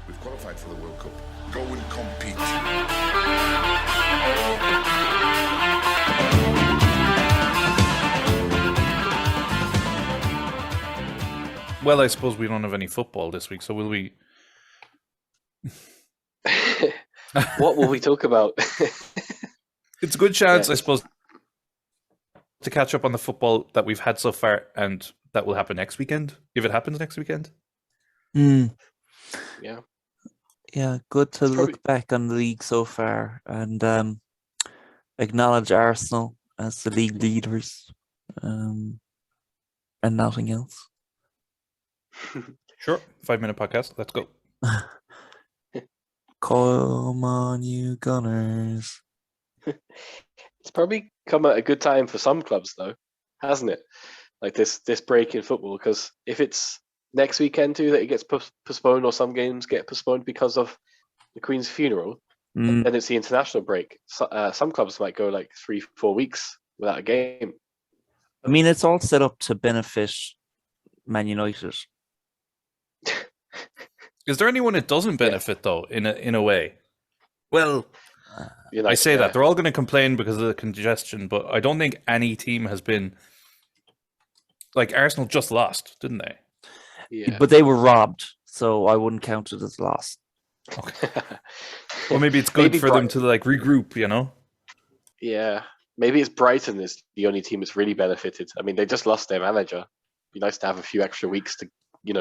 We've qualified for the World Cup. Go and compete. Well, I suppose we don't have any football this week, so will we? What will we talk about? It's a good chance, Yeah. I suppose, to catch up on the football that we've had so far, and that will happen next weekend, if it happens next weekend. Yeah. Yeah, good to look back on the league so far and acknowledge Arsenal as the league leaders and nothing else. Sure. 5-minute podcast. Let's go. Come on, you Gunners. It's probably come at a good time for some clubs, though, hasn't it? Like this break in football, because if it's next weekend too that it gets postponed, or some games get postponed because of the Queen's funeral, then it's the international break. So, some clubs might go like 3-4 weeks without a game. I mean, it's all set up to benefit Man United. Is there anyone it doesn't benefit though? In a way, well, United, I say that they're all going to complain because of the congestion, but I don't think any team has been like Arsenal just lost, didn't they? Yeah. But they were robbed, so I wouldn't count it as loss. Okay. Well, maybe it's good for them to like regroup, you know? Yeah. Maybe it's Brighton is the only team that's really benefited. I mean, they just lost their manager. It'd be nice to have a few extra weeks to,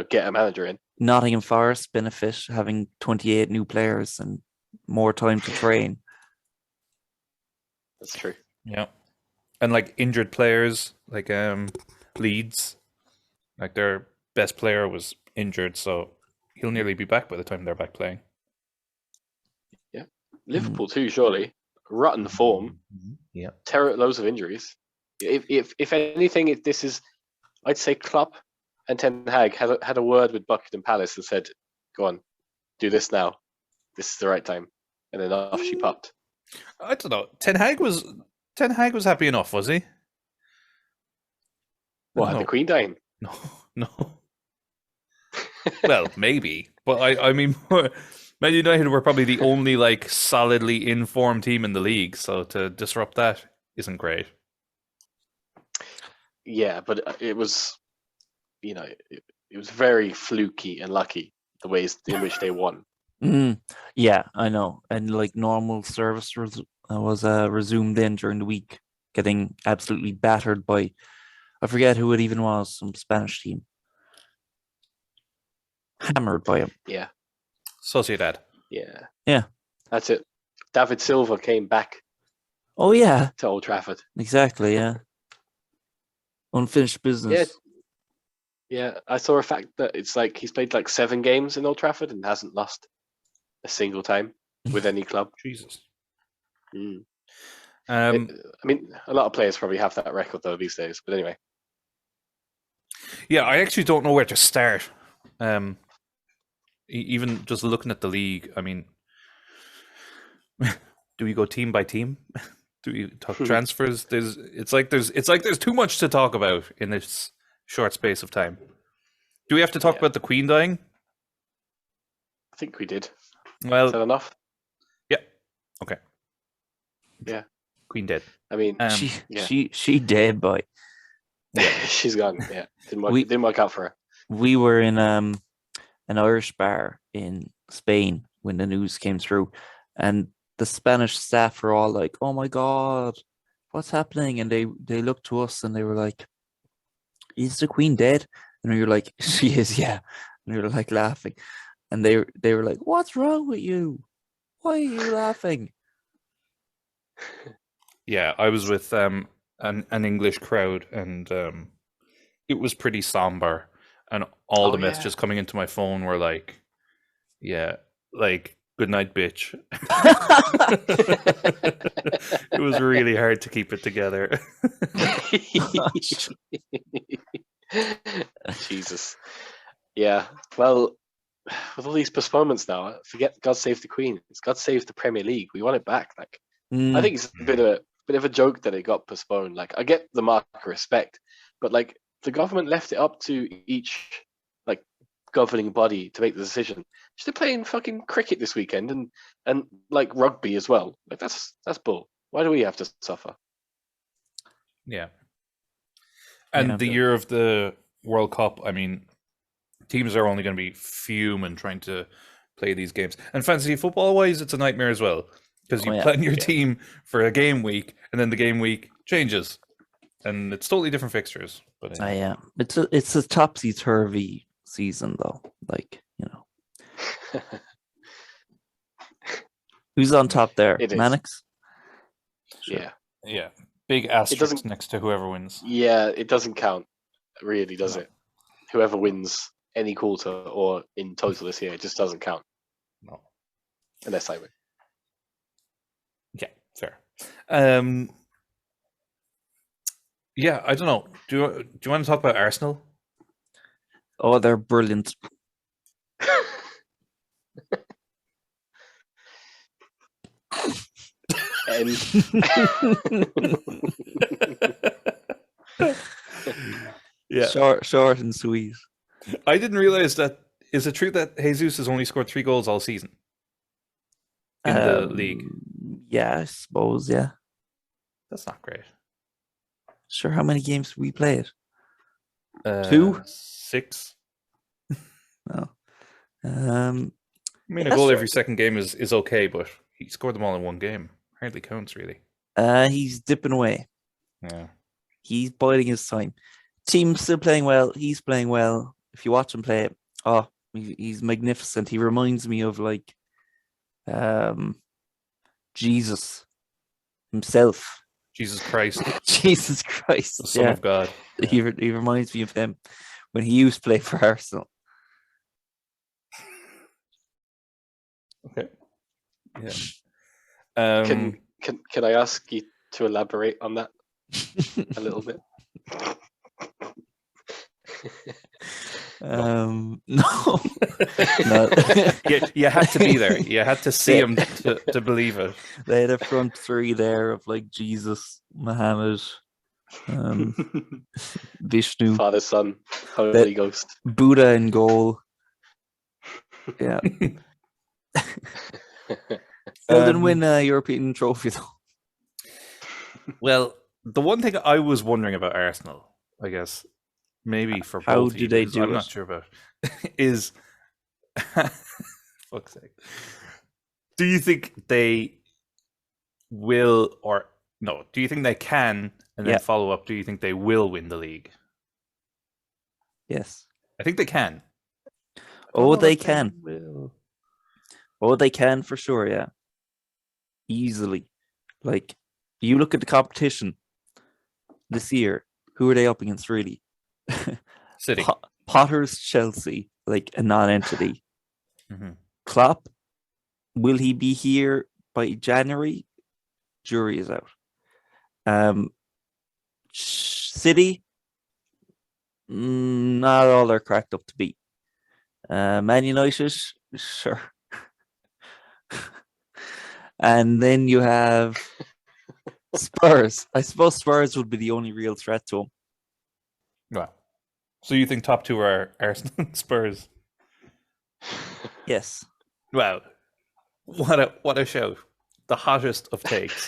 get a manager in. Nottingham Forest benefit having 28 new players and more time to train. That's true. Yeah. And like injured players, like Leeds, like their best player was injured, so he'll nearly be back by the time they're back playing. Yeah. Liverpool too, surely. Rotten form. Yeah. Loads of injuries. If anything, I'd say Klopp and Ten Hag had a word with Buckingham Palace and said, "Go on, do this now. This is the right time." And then off she popped. I don't know. Ten Hag was happy enough, was he? What, the Queen dying? No. Well, maybe, but I mean, Man United were probably the only like solidly informed team in the league, so to disrupt that isn't great. Yeah, but it was, it was very fluky and lucky the ways in which they won. Yeah, I know. And like normal service was resumed in during the week, getting absolutely battered by, I forget who it even was, some Spanish team. Hammered by him. Yeah. Sociedad. Yeah. That's it. David Silva came back. Oh, yeah. To Old Trafford. Exactly, yeah. Unfinished business. Yeah, I saw a fact that it's like he's played like 7 games in Old Trafford and hasn't lost a single time with any club. Jesus. I mean, a lot of players probably have that record though these days. But anyway. Yeah, I actually don't know where to start. Even just looking at the league, I mean, do we go team by team? Do we talk transfers? It's like there's too much to talk about in this short space of time. Do we have to talk about the Queen dying? I think we did. Well, is that enough? Yeah. Okay. Yeah. Queen dead. I mean, she dead, boy. Yeah, she's gone. Yeah, didn't work out for her. We were in an Irish bar in Spain when the news came through, and the Spanish staff were all like, "Oh my God, what's happening?" And they looked to us and they were like, "Is the Queen dead?" And we were like, "She is, yeah." And we were like laughing, and they were like, "What's wrong with you? Why are you laughing?" Yeah, I was with an English crowd, and it was pretty somber. And all the messages coming into my phone were like, "Yeah, like good night, bitch." It was really hard to keep it together. Jesus. Yeah. Well, with all these postponements now, forget God Save the Queen. It's God Save the Premier League. We want it back. Like, I think it's a bit of a joke that it got postponed. Like, I get the mark of respect, but like the government left it up to each like governing body to make the decision. They're playing fucking cricket this weekend and like rugby as well. Like that's bull. Why do we have to suffer? Yeah. And the year of the World Cup, I mean, teams are only going to be fuming trying to play these games. And fantasy football-wise, it's a nightmare as well. Because you plan your team for a game week, and then the game week changes. And it's totally different fixtures. But yeah. It's a topsy-turvy season, though. Like, Who's on top there? Mannix? Sure. Yeah. Big asterisk next to whoever wins. Yeah, it doesn't count, really, does it? Whoever wins any quarter or in total this year, it just doesn't count. No. Unless I win. Yeah, fair. Yeah, I don't know. Do you want to talk about Arsenal? Oh, they're brilliant. Yeah, short and sweet. I didn't realize that. Is it true that Jesus has only scored 3 goals all season in the league? Yeah, I suppose. Yeah, that's not great. Sure. How many games we played? 2, 6. No. I mean, a goal every second game is okay, but he scored them all in one game. Hardly counts, really. He's dipping away. Yeah. He's biding his time. Team's still playing well. He's playing well. If you watch him play, he's magnificent. He reminds me of like Jesus himself. Jesus Christ. Jesus Christ. The Son of God. Yeah. He reminds me of him when he used to play for Arsenal. Okay. Yeah. Can I ask you to elaborate on that a little bit? No. You had to be there. You had to see him to believe it. They had a front three there of like Jesus, Muhammad, Vishnu, Father, Son, Holy Ghost, Buddha in goal. Yeah. Still didn't win a European trophy though. Well, the one thing I was wondering about Arsenal, I guess, maybe for how both do they do I'm it? not sure about, is fuck's sake. Do you think they will or no? Do you think they can and then follow up? Do you think they will win the league? Yes. I think they can. Oh, they can. Oh, they can for sure, yeah. Easily. Like, you look at the competition this year, who are they up against, really? City. Potter's Chelsea, like a non-entity. Mm-hmm. Klopp, will he be here by January? Jury is out. City, not all they're cracked up to be. Man United, sure. And then you have Spurs. I suppose Spurs would be the only real threat to him. Wow. So you think top 2 are Arsenal and Spurs? Yes. Wow. What a show. The hottest of takes.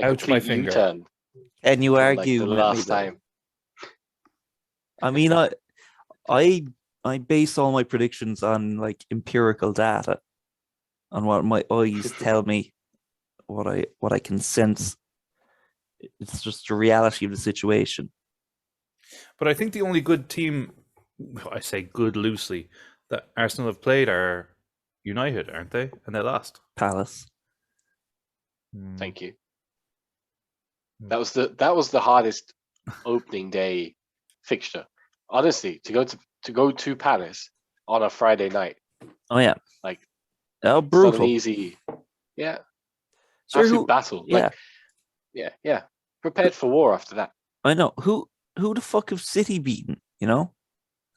Ouch my finger. U-turn. And you argue like the last time. I mean, I base all my predictions on like empirical data, on what my eyes tell me, what I can sense. It's just the reality of the situation. But I think the only good team, I say good loosely, that Arsenal have played are United, aren't they? And they lost. Palace. Thank you. That was the hardest opening day fixture. Honestly, to go to Palace on a Friday night. Oh yeah. Like, brutal. It's not an easy. Yeah. Sure, absolute battle. Like, yeah. Prepared for war after that. I know. Who the fuck have City beaten? You know?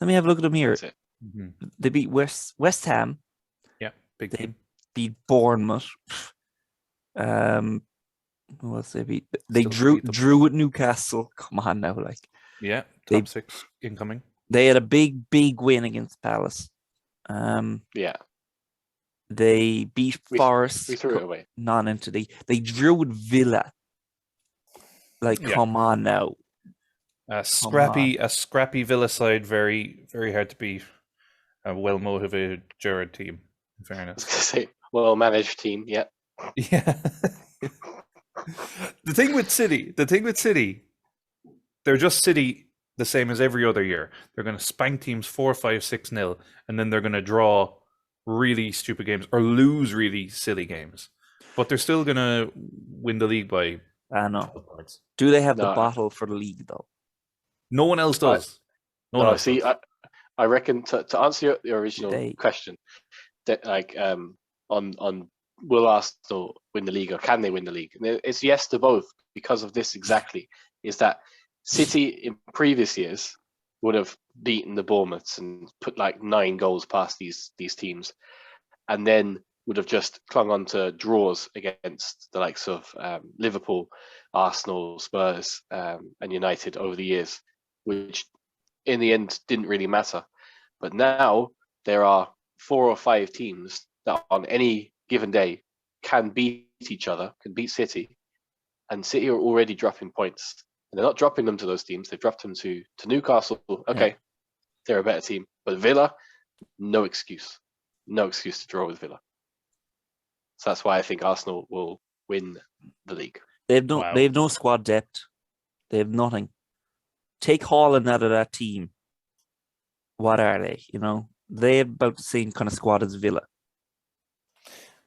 Let me have a look at them here. That's it. Mm-hmm. They beat West Ham. Yeah, big they team. Beat Bournemouth. Who else they beat? They Still drew with Newcastle. Come on now, like top 6 incoming. They had a big win against Palace. Yeah, They beat we Forest, threw it away. non-entity. They drew with Villa. Like, Yeah. come on now. A scrappy Villa side, very, very hard to beat. A well motivated Gerrard team, in I was fairness. gonna say, well managed team. Yeah, Yeah. The thing with City, they're just City the same as every other year. They're going to spank teams 4-5-6-0, and then they're going to draw really stupid games or lose really silly games. But they're still going to win the league by I know. 12 points. Do they have the No. bottle for the league though? No one else does. No one no. else See, does. I reckon to answer your original They- question, that on will Arsenal win the league or can they win the league? And it's yes to both because of this exactly. Is that City in previous years would have beaten the Bournemouths and put like 9 goals past these teams, and then would have just clung on to draws against the likes of Liverpool, Arsenal, Spurs, and United over the years, which in the end didn't really matter. But now there are 4 or 5 teams that on any given day can beat each other, can beat City, and City are already dropping points. And they're not dropping them to those teams, they've dropped them to Newcastle. Okay, they're a better team. But Villa, no excuse. No excuse to draw with Villa. So that's why I think Arsenal will win the league. They have Wow. no squad depth. They have nothing. Take Haaland out of that team. What are they? You know, they have about the same kind of squad as Villa.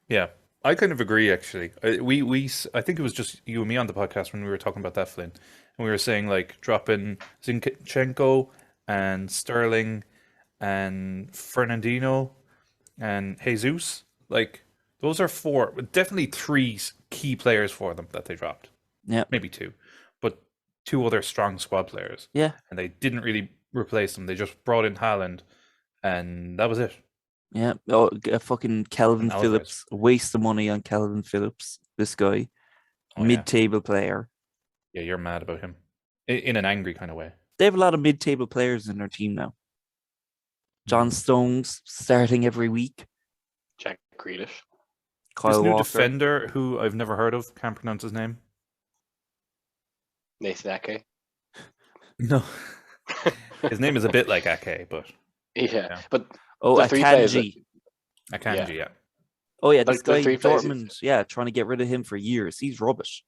Yeah, I kind of agree. Actually, I think it was just you and me on the podcast when we were talking about that, Flynn, and we were saying like dropping Zinchenko and Sterling and Fernandinho and Jesus. Like those are 4, definitely 3 key players for them that they dropped. Yeah. Maybe 2, but 2 other strong squad players. Yeah. And they didn't really replace them. They just brought in Haaland, and that was it. Yeah. Oh, fucking Calvin And Alvarez. Phillips. Waste of money on Calvin Phillips. This guy. Oh, yeah. Mid-table player. Yeah, you're mad about him in an angry kind of way. They have a lot of mid-table players in their team now. John Stones starting every week. Jack Grealish. Kyle This new Walker. defender who I've never heard of, can't pronounce his name. Nathan Ake. No, his name is a bit like Ake, but Yeah. But Oh, the 3 players that- Akanji. Akanji, yeah. Oh yeah, this Like the guy 3 players- Dortmund. Yeah, trying to get rid of him for years. He's rubbish.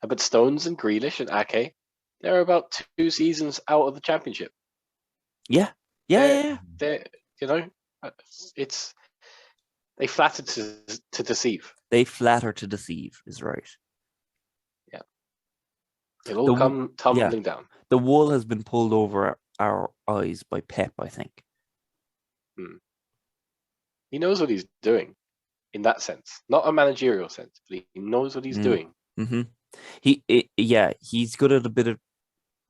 but Stones and Grealish and Ake, they're about 2 seasons out of the championship. Yeah. Yeah. They're it's they flatter to deceive. They flatter to deceive, is right. It'll The all come tumbling down. The wool has been pulled over our eyes by Pep, I think. He knows what he's doing in that sense, not a managerial sense, but he knows what he's doing. Mm-hmm. He's good at a bit of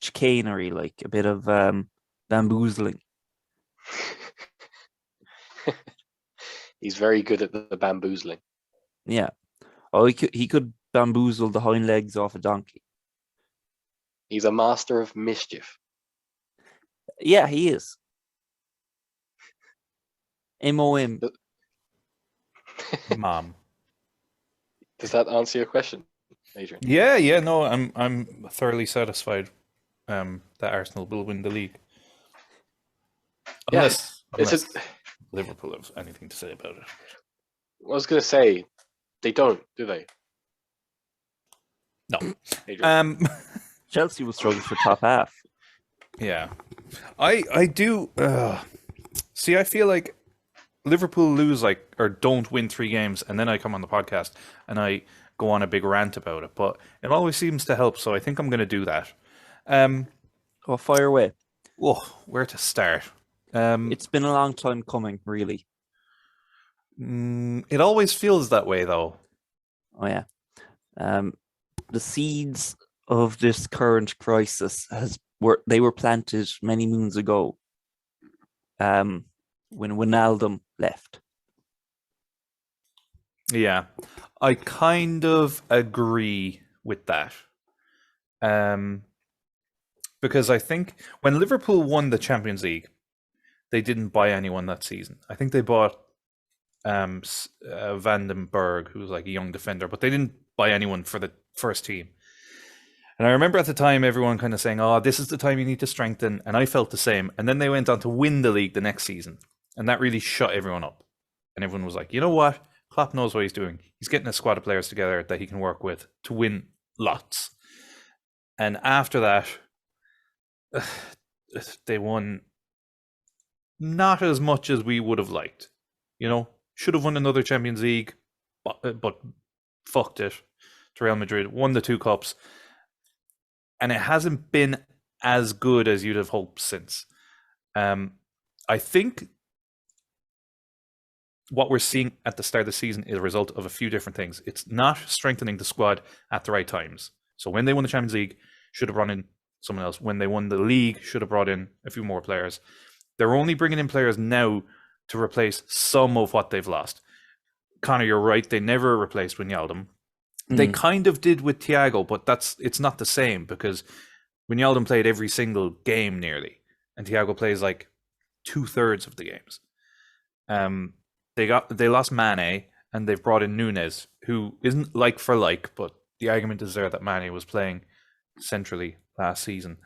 chicanery, like a bit of bamboozling. He's very good at the bamboozling. Yeah. Oh, he could bamboozle the hind legs off a donkey. He's a master of mischief. Yeah, he is. MOM. Mom. Does that answer your question, Adrian? Yeah. No, I'm thoroughly satisfied that Arsenal will win the league. Yeah, Unless Liverpool have anything to say about it. I was going to say, they don't, do they? No. Adrian? Chelsea will struggle for top half. Yeah, I do. See, I feel like Liverpool lose or don't win 3 games, and then I come on the podcast and I go on a big rant about it. But it always seems to help, so I think I'm going to do that. Oh, fire away. Where to start? It's been a long time coming, really. It always feels that way, though. Oh yeah. The seeds of this current crisis were planted many moons ago. When Wijnaldum left. Yeah, I kind of agree with that. because I think when Liverpool won the Champions League, they didn't buy anyone that season. I think they bought Van den Berg, who was like a young defender, but they didn't buy anyone for the first team. And I remember at the time everyone kind of saying, "Oh, this is the time you need to strengthen," and I felt the same. And then they went on to win the league the next season, and that really shut everyone up. And everyone was like, "You know what? Klopp knows what he's doing. He's getting a squad of players together that he can work with to win lots." And after that, they won not as much as we would have liked. You know, should have won another Champions League, but fucked it to Real Madrid. Won the 2 cups. And it hasn't been as good as you'd have hoped since. I think what we're seeing at the start of the season is a result of a few different things. It's not strengthening the squad at the right times. So when they won the Champions League, should have brought in someone else. When they won the league, should have brought in a few more players. They're only bringing in players now to replace some of what they've lost. Connor, you're right. They never replaced Wijnaldum. They kind of did with Thiago, but it's not the same because Wijnaldum played every single game nearly, and Thiago plays like 2/3 of the games. They lost Mane, and they've brought in Nunes, who isn't like for like, but the argument is there that Mane was playing centrally last season.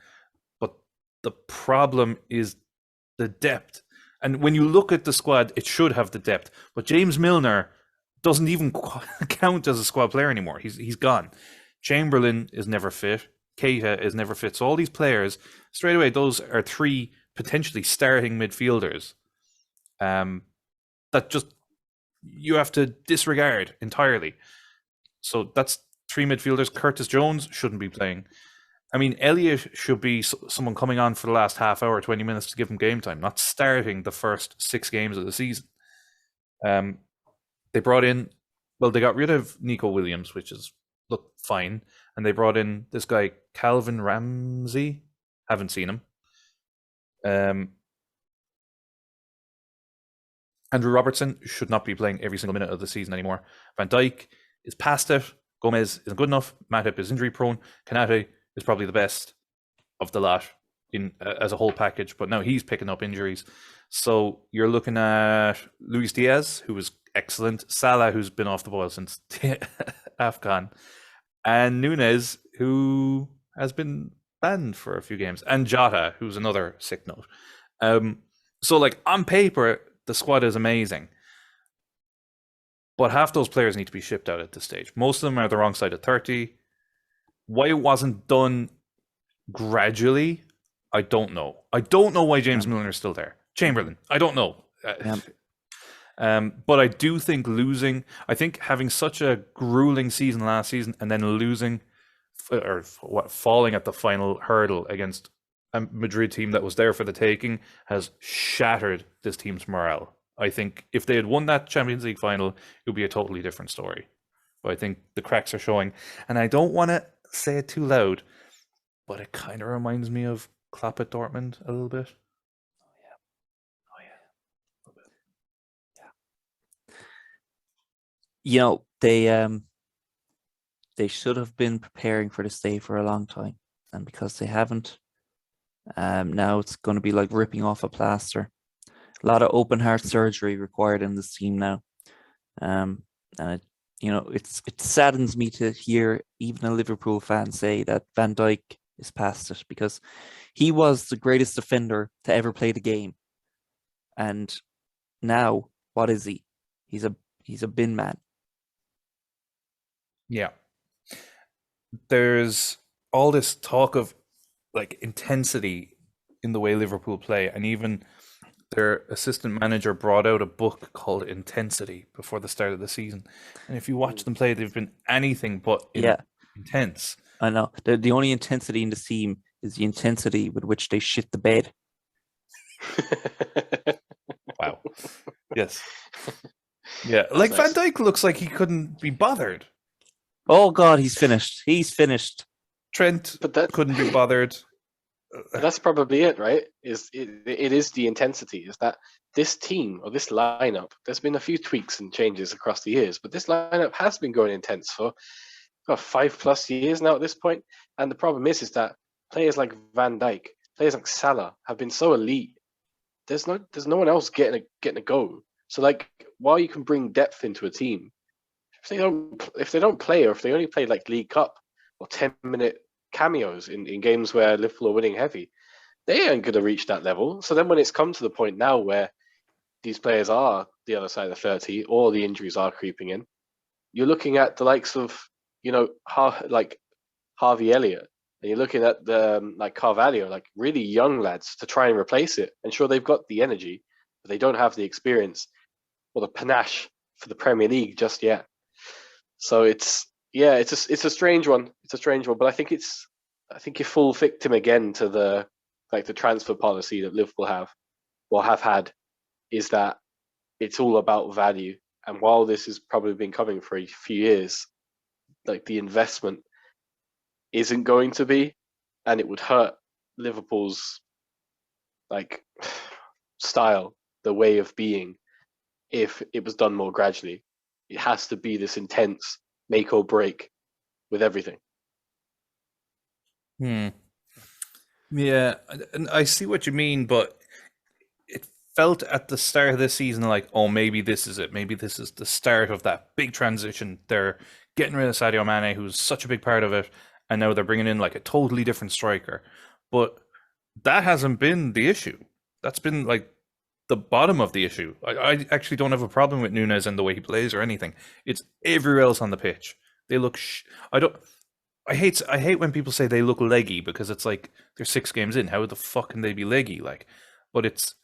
But the problem is the depth. And when you look at the squad, it should have the depth. But James Milner doesn't even count as a squad player anymore. He's gone. Chamberlain is never fit. Keita is never fit. So all these players, straight away, those are 3 potentially starting midfielders that just you have to disregard entirely. So that's 3 midfielders. Curtis Jones shouldn't be playing. I mean, Elliott should be someone coming on for the last half hour, 20 minutes to give him game time, not starting the first 6 games of the season. They brought in, well, they got rid of Nico Williams, which looked fine, and they brought in this guy, Calvin Ramsey. Haven't seen him. Andrew Robertson should not be playing every single minute of the season anymore. Van Dijk is past it. Gomez isn't good enough. Matip is injury prone. Kanate is probably the best of the lot in as a whole package, but now he's picking up injuries. So you're looking at Luis Diaz, who was excellent, Salah, who's been off the ball since AFCON, and Nunes, who has been banned for a few games, and Jota, who's another sick note. So like on paper, the squad is amazing, but half those players need to be shipped out at this stage. Most of them are the wrong side of 30. Why it wasn't done gradually, I don't know. I don't know why James Milner is still there. Chamberlain, I don't know. But I do think having such a grueling season last season and then losing or falling at the final hurdle against a Madrid team that was there for the taking has shattered this team's morale. I think if they had won that Champions League final, it would be a totally different story. But I think the cracks are showing. And I don't want to say it too loud, but it kind of reminds me of Klopp at Dortmund a little bit. You know, they should have been preparing for this day for a long time, and because they haven't, now it's going to be like ripping off a plaster. A lot of open heart surgery required in this team now, and it saddens me to hear even a Liverpool fan say that Van Dijk is past it, because he was the greatest defender to ever play the game, and now what is he? He's a bin man. Yeah. There's all this talk of like intensity in the way Liverpool play, and even their assistant manager brought out a book called Intensity before the start of the season. And if you watch them play, they've been anything but intense. I know. The only intensity in the team is the intensity with which they shit the bed. Wow. Yes. Yeah. Like nice. Van Dijk looks like he couldn't be bothered. Oh God, he's finished. He's finished. Trent couldn't be bothered. That's probably it, right? It is the intensity. Is that this team or this lineup? There's been a few tweaks and changes across the years, but this lineup has been going intense for 5+ years now at this point. And the problem is that players like Van Dijk, players like Salah have been so elite. There's no one else getting a go. So like, while you can bring depth into a team, if they don't play, or if they only play like League Cup or 10-minute cameos in games where Liverpool are winning heavy, they ain't gonna reach that level. So then when it's come to the point now where these players are the other side of 30, or the injuries are creeping in, you're looking at the likes of, like Harvey Elliott, and you're looking at the like Carvalho, like really young lads to try and replace it. And sure, they've got the energy, but they don't have the experience or the panache for the Premier League just yet. So it's a strange one. It's a strange one, but I think you fall victim again to the transfer policy that Liverpool have had, is that it's all about value. And while this has probably been coming for a few years, like the investment isn't going to be, and it would hurt Liverpool's like style, the way of being, if it was done more gradually. It has to be this intense make or break with everything. Yeah, and I see what you mean, but it felt at the start of this season like, oh, maybe this is it. Maybe this is the start of that big transition. They're getting rid of Sadio Mane, who's such a big part of it, and now they're bringing in like a totally different striker. But that hasn't been the issue. That's been like the bottom of the issue. I actually don't have a problem with Nunes and the way he plays or anything. It's everywhere else on the pitch. They look. I hate when people say they look leggy, because it's like they're 6 games in. How the fuck can they be leggy? Like, but it's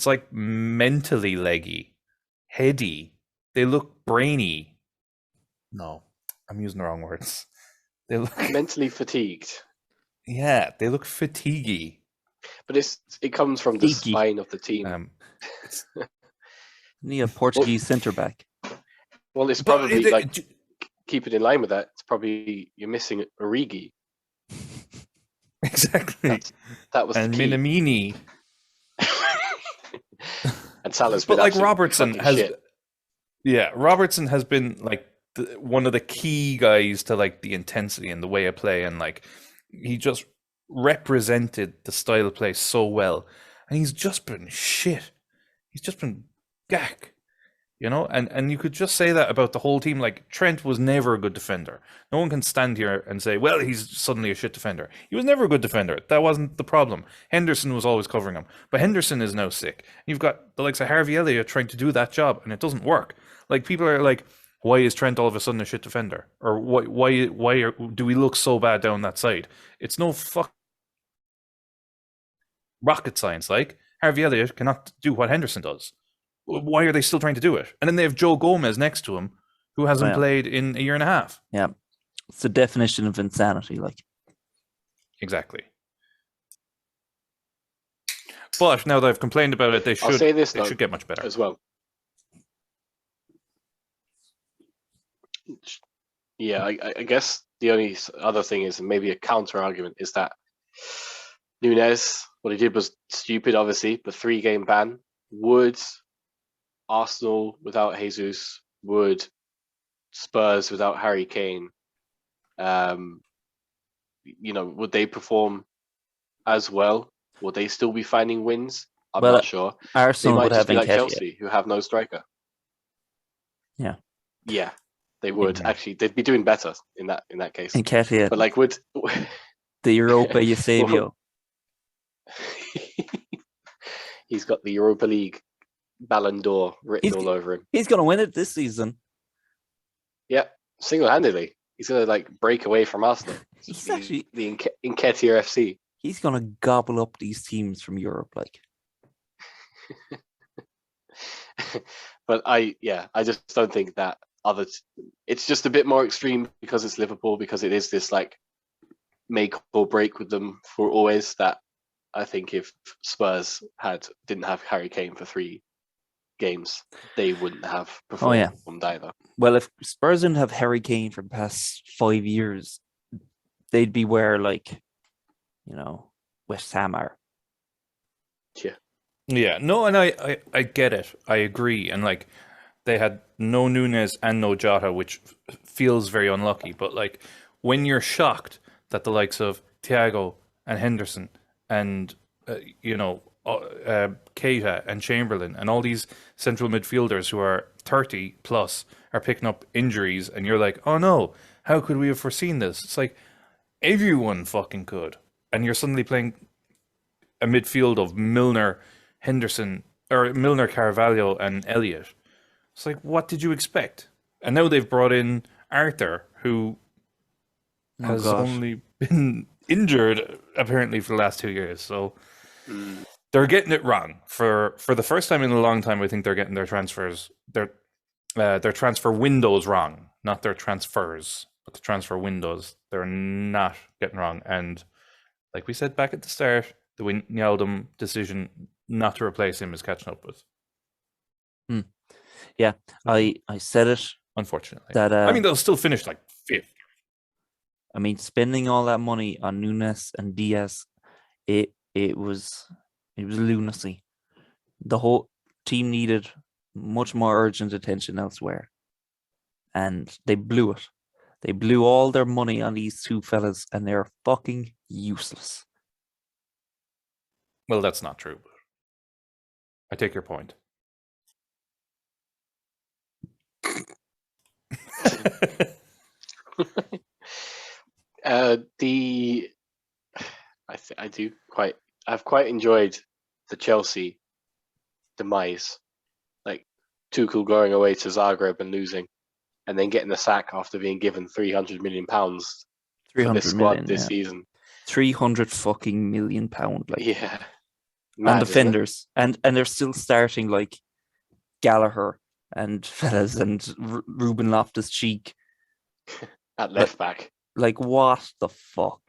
like mentally leggy, heady. They look brainy. No, I'm using the wrong words. They look mentally fatigued. Yeah, they look fatiguey. But it comes from the spine of the team. Need a Portuguese centre back. Well, it's probably keep it in line with that. It's probably you're missing Origi. Exactly. That was and the key. Minamini. And Salah's but been like Robertson has, shit. Yeah, Robertson has been like one of the key guys to like the intensity and the way of play, and like he just represented the style of play so well, and he's just been shit. He's just been gack, and you could just say that about the whole team. Like, Trent was never a good defender. No one can stand here and say, well, he's suddenly a shit defender. He was never a good defender. That wasn't the problem. Henderson was always covering him, but Henderson is now sick. You've got the likes of Harvey Elliott trying to do that job, and it doesn't work. Like, people are like, why is Trent all of a sudden a shit defender? Or why do we look so bad down that side? It's no fuck rocket science. Like, Harvey Elliott cannot do what Henderson does. Why are they still trying to do it? And then they have Joe Gomez next to him, who hasn't played in a year and a half. Yeah, it's the definition of insanity. Like, exactly. But now that I've complained about it, they should should get much better as well. Yeah, I guess the only other thing is, maybe a counter argument, is that Nunes, what he did was stupid, obviously, but 3-game ban. Would Arsenal without Jesus, would Spurs without Harry Kane, would they perform as well? Would they still be finding wins? I'm not sure. Arsenal would have be like Chelsea, who have no striker. Yeah. Yeah, they would. Actually, they'd be doing better in that case. Nketiah. But like, would the Europa Eusebio? He's got the Europa League Ballon d'Or written all over him. He's going to win it this season. Yeah, single-handedly. He's going to like break away from Arsenal. He's actually the Nketiah FC. He's going to gobble up these teams from Europe, like. But I just don't think that it's just a bit more extreme because it's Liverpool, because it is this like make or break with them for always. That I think if Spurs didn't have Harry Kane for 3 games, they wouldn't have performed either. Well, if Spurs didn't have Harry Kane for the past 5 years, they'd be where, like, West Ham are. Yeah, no, and I get it. I agree. And like, they had no Nunes and no Jota, which feels very unlucky. But like, when you're shocked that the likes of Thiago and Henderson and Keita and Chamberlain and all these central midfielders who are 30 plus are picking up injuries, and you're like, oh no, how could we have foreseen this? It's like everyone fucking could, and you're suddenly playing a midfield of Milner, Henderson, or Milner, Carvalho, and Elliott. It's like, what did you expect? And now they've brought in Arthur, who has only been injured apparently for the last 2 years. So they're getting it wrong for the first time in a long time. I think they're getting their transfers, their transfer windows wrong, not their transfers, but the transfer windows. They're not getting wrong. And like we said back at the start, the Wijnaldum decision not to replace him is catching up with. Yeah, I said it. Unfortunately, that I mean, they'll still finish like fifth. I mean, spending all that money on Nunes and Diaz, it was lunacy. The whole team needed much more urgent attention elsewhere, and they blew it. They blew all their money on these two fellas, and they're fucking useless. Well, that's not true. But I take your point. I've quite enjoyed the Chelsea demise, like Tuchel going away to Zagreb and losing, and then getting the sack after being given £300 million for this squad this season. 300 fucking million pound, like, yeah, on defenders, and they're still starting like Gallagher and fellas and Ruben Loftus-Cheek at left back. Like, what the fuck?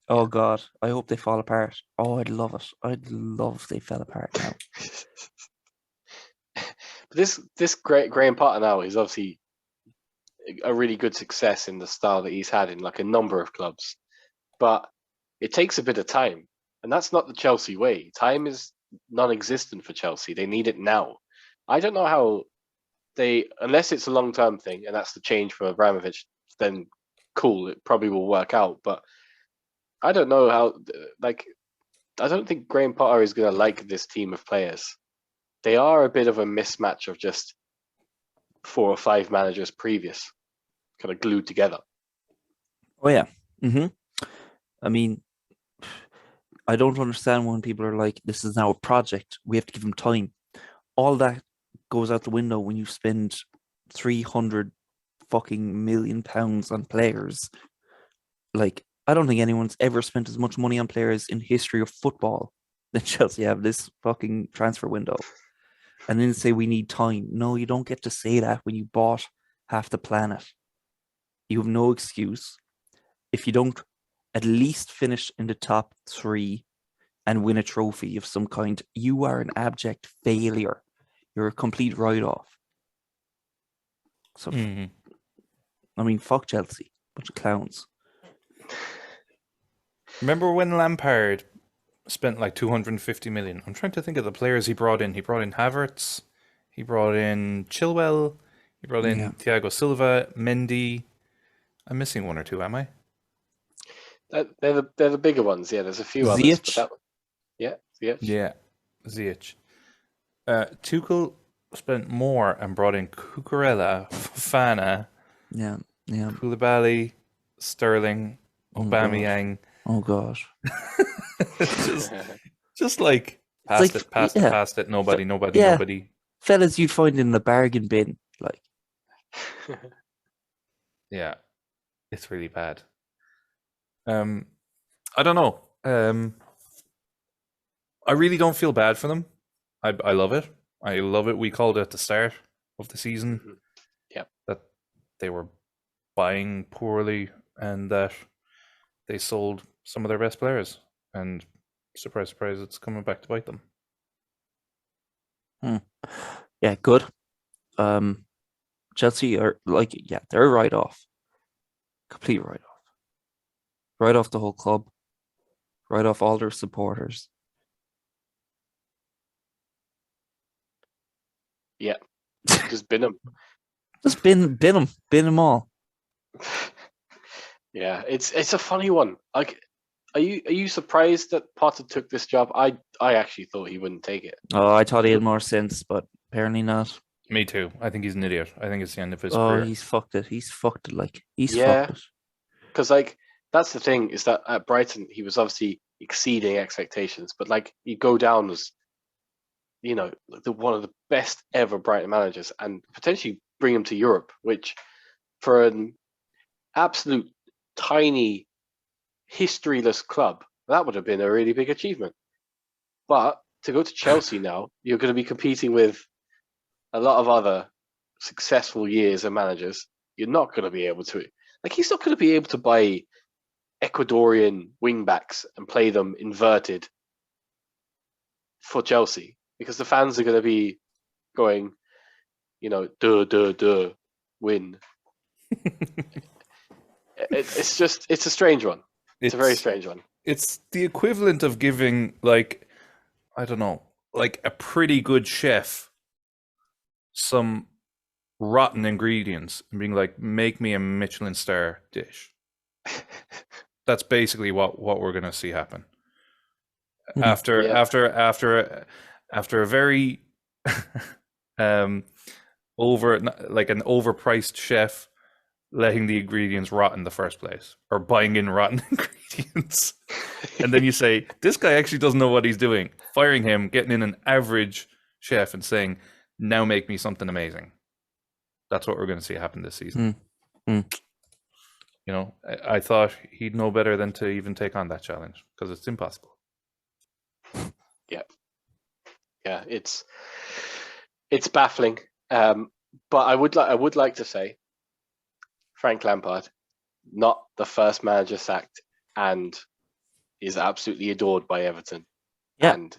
Oh God, I hope they fall apart. Oh, I'd love it. I'd love if they fell apart now. But this great Graham Potter now is obviously a really good success in the style that he's had in like a number of clubs, but it takes a bit of time, and that's not the Chelsea way. Time is non-existent for Chelsea. They need it now. I don't know how unless it's a long-term thing, and that's the change for Abramovich, then cool, it probably will work out. But I don't know how, I don't think Graham Potter is going to like this team of players. They are a bit of a mismatch of just 4 or 5 managers previous, kind of glued together. Oh, yeah. I mean, I don't understand when people are like, this is now a project, we have to give them time. All that goes out the window when you spend 300 fucking million pounds on players. Like, I don't think anyone's ever spent as much money on players in history of football than Chelsea have this fucking transfer window. And then say we need time. No, you don't get to say that when you bought half the planet. You have no excuse. If you don't at least finish in the top 3 and win a trophy of some kind, you are an abject failure. You're a complete write-off. So, I mean, fuck Chelsea. Bunch of clowns. Remember when Lampard spent like 250 million? I'm trying to think of the players he brought in. He brought in Havertz. He brought in Chilwell. He brought in Thiago Silva, Mendy. I'm missing 1 or 2, am I? They're the bigger ones. Yeah, there's a few Ziyech. others. Ziyech. Yeah, Ziyech. Tuchel spent more and brought in Cucurella, Fofana, Koulibaly, Sterling, Aubameyang. Oh gosh. just like past it. Nobody. Fellas you'd find in the bargain bin, like. Yeah, it's really bad. I don't know. I really don't feel bad for them. I love it. I love it. We called it at the start of the season. That they were buying poorly and that they sold some of their best players. And surprise, surprise, it's coming back to bite them. Yeah, good. Chelsea are they're a write-off. Complete write-off. Write off the whole club. Write off all their supporters. Yeah. Just bin them. Just bin them. Bin them all. Yeah, it's a funny one. Like, Are you surprised that Potter took this job? I actually thought he wouldn't take it. Oh, I thought he had more sense, but apparently not. Me too. I think he's an idiot. I think it's the end of his Oh, career. he's fucked it. He's fucked it. Like he's Yeah. fucked it. Because like that's the thing is that at Brighton he was obviously exceeding expectations, but like he'd go down as one of the best ever Brighton managers and potentially bring him to Europe, which for an absolute tiny historyless club that would have been a really big achievement. But to go to Chelsea now, you're going to be competing with a lot of other successful years and managers. You're not going to be able to, like, he's not going to be able to buy Ecuadorian wing backs and play them inverted for Chelsea because the fans are going to be going, win. It's a strange one. It's a very strange one. It's the equivalent of giving, like, I don't know, like a pretty good chef some rotten ingredients and being like, make me a Michelin star dish. That's basically what we're going to see happen. After a very like an overpriced chef letting the ingredients rot in the first place or buying in rotten ingredients. And then you say, this guy actually doesn't know what he's doing. Firing him, getting in an average chef and saying, now make me something amazing. That's what we're going to see happen this season. I thought he'd know better than to even take on that challenge because it's impossible. Yeah, it's baffling. But I would like to say, Frank Lampard, not the first manager sacked, and is absolutely adored by Everton. Yeah. And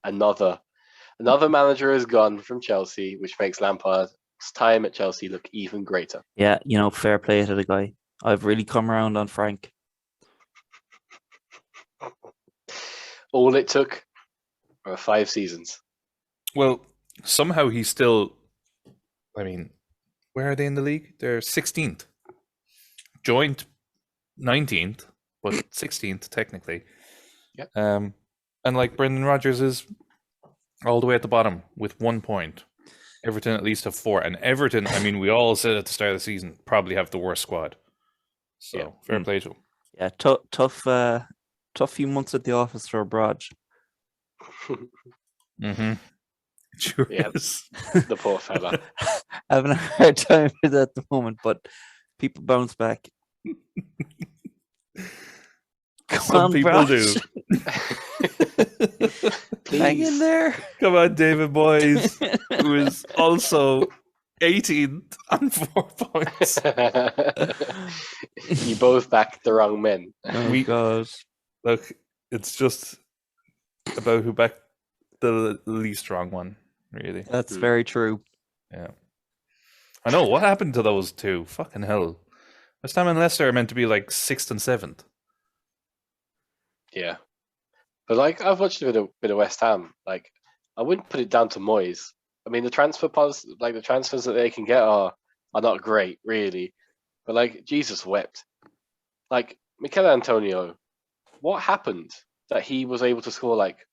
another manager has gone from Chelsea, which makes Lampard's time at Chelsea look even greater. Yeah, fair play to the guy. I've really come around on Frank. All it took were 5 seasons. Well, somehow he's still, I mean, where are they in the league? They're 16th. Joint 19th, but 16th technically. Yep. And like Brendan Rodgers is all the way at the bottom with 1 point. Everton at least have 4. And Everton, I mean, we all said at the start of the season, probably have the worst squad. So fair play to him. Yeah, tough few months at the office for Braj. Mm-hmm. Sure Yeah. is. The poor fella. Having a hard time with it at the moment, but people bounce back. Some people do. Hang in there. Come on, David Boys, who is also 18th on 4 points. You both backed the wrong men. Oh, God. Look, it's just about who backed the least strong one, really. That's very true. Yeah. I know, what happened to those two? Fucking hell. West Ham and Leicester are meant to be like 6th and 7th. Yeah. But like I've watched a bit of West Ham. Like I wouldn't put it down to Moyes. I mean the transfers that they can get are not great, really. But like Jesus wept. Like Mikel Antonio, what happened that he was able to score like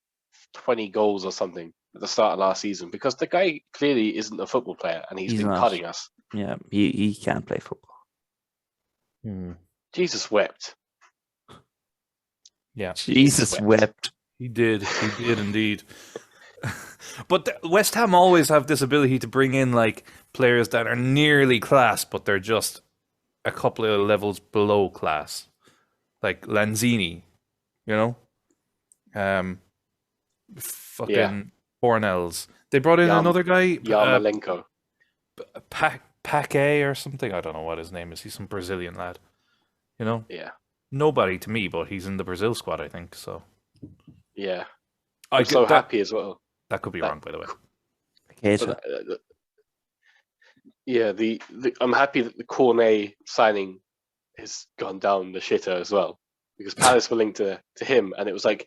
20 goals or something at the start of last season? Because the guy clearly isn't a football player and he's been not. putting us. Yeah, he can't play football. Jesus wept. Yeah. Jesus wept. He did indeed. But West Ham always have this ability to bring in like players that are nearly class, but they're just a couple of levels below class. Like Lanzini, fucking Bornells. They brought in another guy, Yarmolenko. Paquet or something. I don't know what his name is. He's some Brazilian lad. Yeah. Nobody to me, but he's in the Brazil squad, I think. So Yeah. I'm so happy as well. That could be wrong, by the way. But, I'm happy that the Cornet signing has gone down the shitter as well, because Palace were linked to him, and it was like,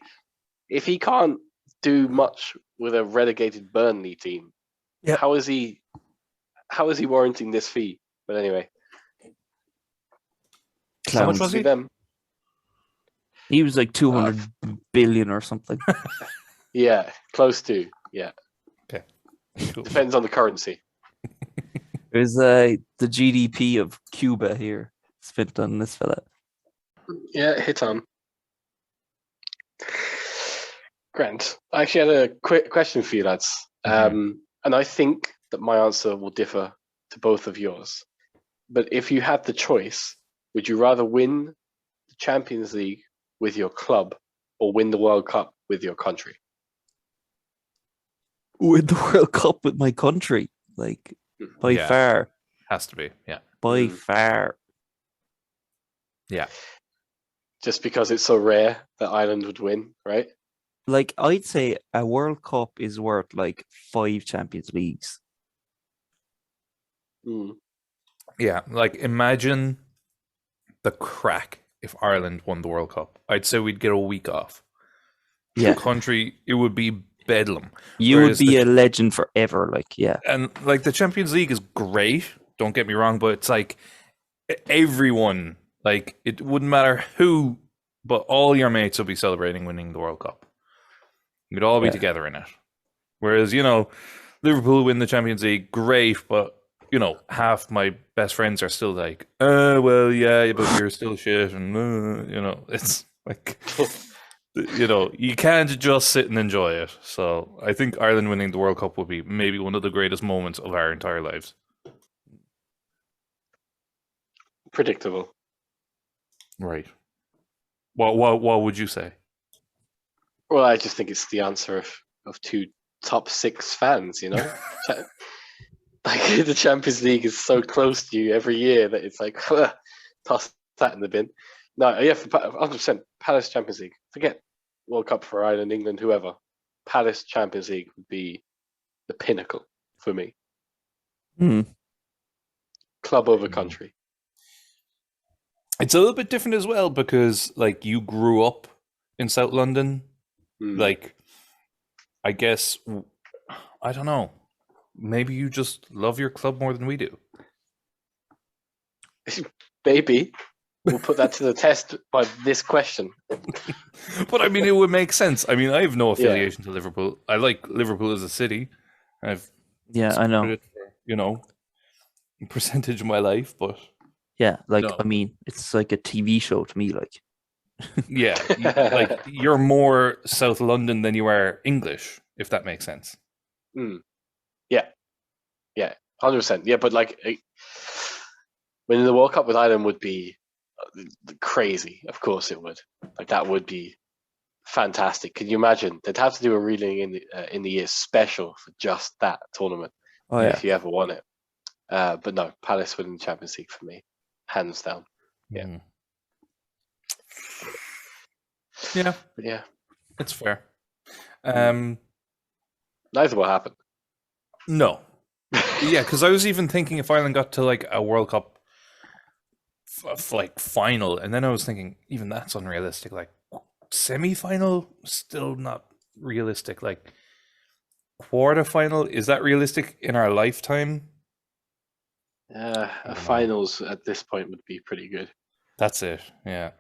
if he can't do much with a relegated Burnley team, how is he warranting this fee? But anyway, How much was he? Them. He was like 200 billion or something. Yeah, close to. Yeah, Okay. Cool. depends on the currency. It was the GDP of Cuba here spent on this fella. Yeah, hit on. Grant, I actually had a quick question for you, lads. And I think that my answer will differ to both of yours. But if you had the choice, would you rather win the Champions League with your club or win the World Cup with your country? Win the World Cup with my country, like by Yeah. far, Has to be. Yeah. by far. Yeah. Just because it's so rare that Ireland would win, right? Like I'd say a World Cup is worth like 5 Champions Leagues. Mm. Yeah. Like imagine the crack if Ireland won the World Cup. I'd say we'd get a week off. Yeah. The country, it would be bedlam. You would Whereas be a legend forever, like, yeah. And like the Champions League is great, don't get me wrong, but it's like everyone, like it wouldn't matter who, but all your mates will be celebrating winning the World Cup. We'd all be together in it. Whereas, Liverpool win the Champions League, great, but half my best friends are still like, well, yeah, but you're still shit, and it's like you can't just sit and enjoy it. So I think Ireland winning the World Cup would be maybe one of the greatest moments of our entire lives. Predictable. Right. What would you say? Well, I just think it's the answer of two top 6 fans, Like the Champions League is so close to you every year that it's like, toss that in the bin. No, yeah, for 100%, Palace Champions League. Forget World Cup for Ireland, England, whoever. Palace Champions League would be the pinnacle for me. Club over country. It's a little bit different as well because, like, you grew up in South London. Like, I guess, I don't know. Maybe you just love your club more than we do. Maybe. We'll put that to the test by this question. But I mean, it would make sense. I mean, I have no affiliation to Liverpool. I like Liverpool as a city. I know. It for, percentage of my life, but I mean, it's like a TV show to me. Like, yeah, like you're more South London than you are English, if that makes sense. Yeah, 100%. Yeah, but like winning the World Cup with Ireland would be crazy. Of course, it would. Like that would be fantastic. Can you imagine? They'd have to do a reeling in the year special for just that tournament. If you ever won it. But no, Palace winning the Champions League for me, hands down. Yeah. Yeah, it's fair. Neither will happen. No. Yeah, because I was even thinking if Ireland got to like a World Cup like final, and then I was thinking even that's unrealistic. Like semi-final, still not realistic. Like quarter-final, is that realistic in our lifetime? A finals at this point would be pretty good. That's it. Yeah.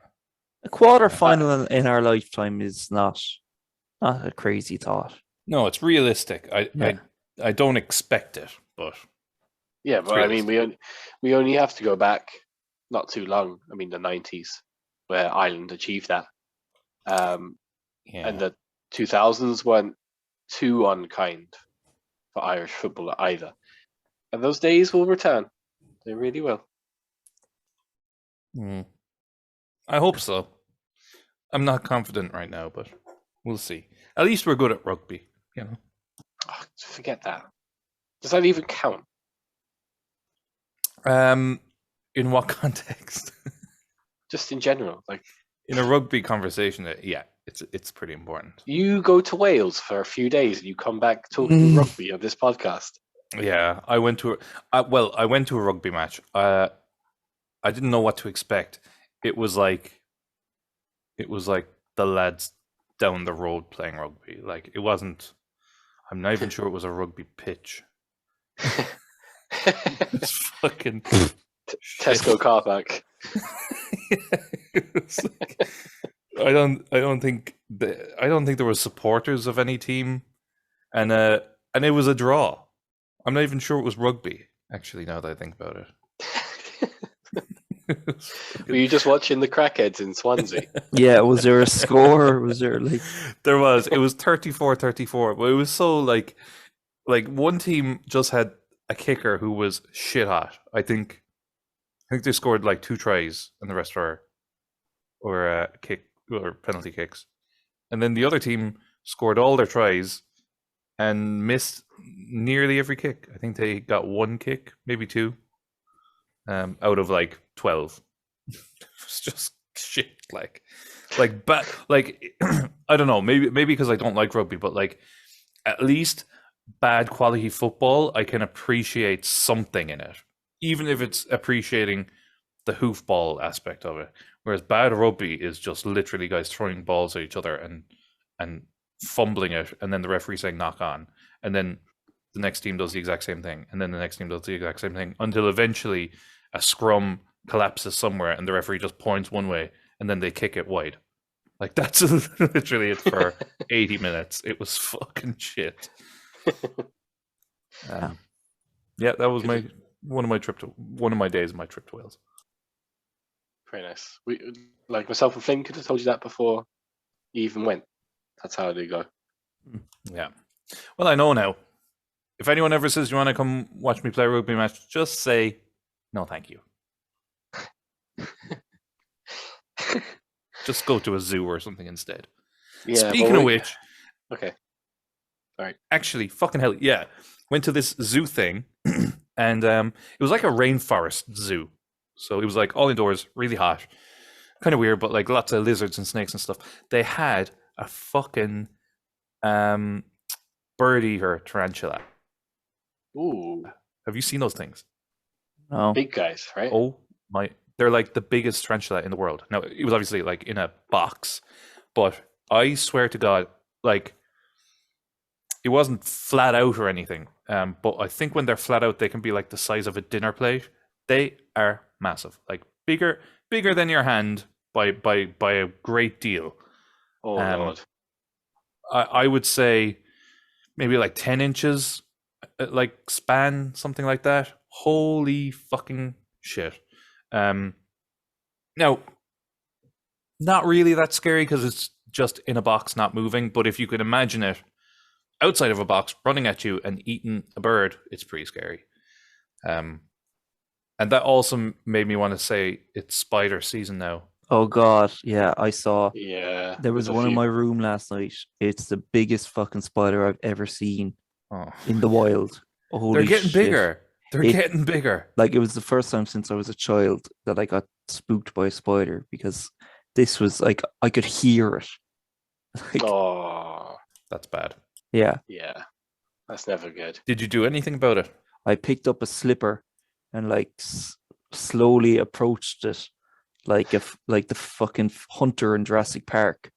A quarter-final in our lifetime is not a crazy thought. No, it's realistic. I don't expect it, but yeah, but I mean, we only have to go back not too long. I mean, the 90s, where Ireland achieved that, and the 2000s weren't too unkind for Irish football either. And those days will return. They really will. I hope so. I'm not confident right now, but we'll see. At least we're good at rugby, Oh, forget that. Does that even count? In what context? Just in general, like in a rugby conversation. It's pretty important. You go to Wales for a few days and you come back talking rugby on this podcast. Yeah, I went to a rugby match. I didn't know what to expect. It was like the lads down the road playing rugby. Like it wasn't. I'm not even sure it was a rugby pitch. It's fucking Tesco car park. I don't think there was supporters of any team, and it was a draw. I'm not even sure it was rugby. Actually, now that I think about it, Were you just watching the crackheads in Swansea? Yeah, was there a score? Was there like there was. It was 34-34, but it was so like one team just had a kicker who was shit hot. I think they scored like 2 tries, and the rest were kick or penalty kicks. And then the other team scored all their tries and missed nearly every kick. I think they got 1 kick, maybe 2, out of like 12. It was just shit, like bad. Like I don't know, maybe because I don't like rugby, but like at least bad quality football, I can appreciate something in it, even if it's appreciating the hoofball aspect of it. Whereas bad rugby is just literally guys throwing balls at each other and fumbling it, and then the referee saying knock on, and then the next team does the exact same thing, and then the next team does the exact same thing, until eventually a scrum collapses somewhere and the referee just points one way and then they kick it wide. Like that's literally it for 80 minutes. It was fucking shit. Yeah, that was one of my days of my trip to Wales. Very nice. We, like myself and Flynn, could have told you that before you even went. That's how they go. Yeah. Well, I know now. If anyone ever says you want to come watch me play a rugby match, just say no, thank you. Just go to a zoo or something instead. Yeah, Speaking of which, okay. Sorry. actually, fucking hell, yeah. Went to this zoo thing, and it was like a rainforest zoo. So it was like all indoors, really hot, kind of weird, but like lots of lizards and snakes and stuff. They had a fucking bird eater tarantula. Ooh, Have you seen those things? no? big guys, right? Oh my! They're like the biggest tarantula in the world. Now it was obviously like in a box, but I swear to God, like it wasn't flat out or anything. But I think when they're flat out, they can be like the size of a dinner plate. They are massive, like bigger than your hand by a great deal. Oh Lord. I would say maybe like 10 inches, like span, something like that. Holy fucking shit. Now, not really that scary because it's just in a box, not moving. But if you could imagine it outside of a box, running at you and eating a bird, it's pretty scary. And that also made me want to say it's spider season now. Oh God, yeah, I saw. Yeah. There was there's a one in few. my room last night. It's the biggest fucking spider I've ever seen Oh, in the wild. Holy they're getting shit. bigger. They're It- getting bigger. Like it was the first time since I was a child that I got spooked by a spider because this was like I could hear it. Like, Oh, That's bad. yeah, yeah. That's never good. Did you do anything about it? I picked up a slipper and like slowly approached it, like if like the fucking hunter in Jurassic Park.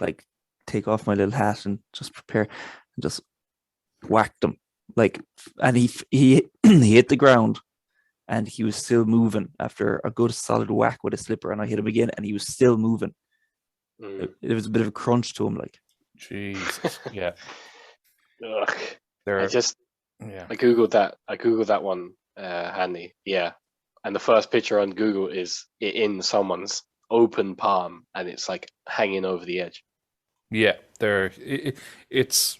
Like take off my little hat and just prepare and just whacked him. Like, and he he hit the ground and he was still moving after a good solid whack with a slipper, and I hit him again and he was still moving. Mm. There was a bit of a crunch to him, like. Jesus. Yeah. Ugh. They're, I yeah. googled that. I googled that one, Handy. Yeah, and the first picture on Google is it in someone's open palm, and it's like hanging over the edge. Yeah, it's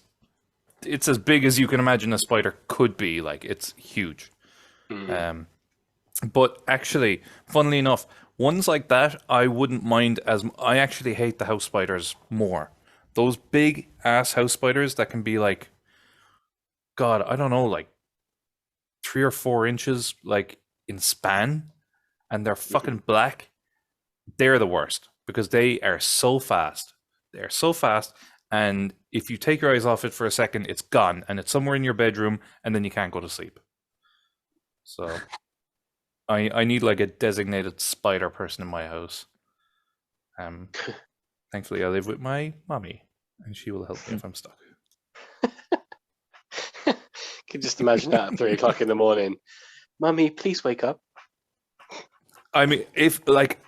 as big as you can imagine a spider could be. Like it's huge. Mm. But actually, funnily enough, ones like that I wouldn't mind as. I actually hate the house spiders more. Those big ass house spiders that can be like, God, I don't know, like 3 or 4 inches, like in span, and they're fucking black. They're the worst because they are so fast. They're so fast, and if you take your eyes off it for a second, it's gone, and it's somewhere in your bedroom, and then you can't go to sleep. So, I need like a designated spider person in my house. Thankfully, I live with my mommy, and she will help me if I'm stuck. Can just imagine that at 3 o'clock in the morning. Mummy, please wake up. I mean, if like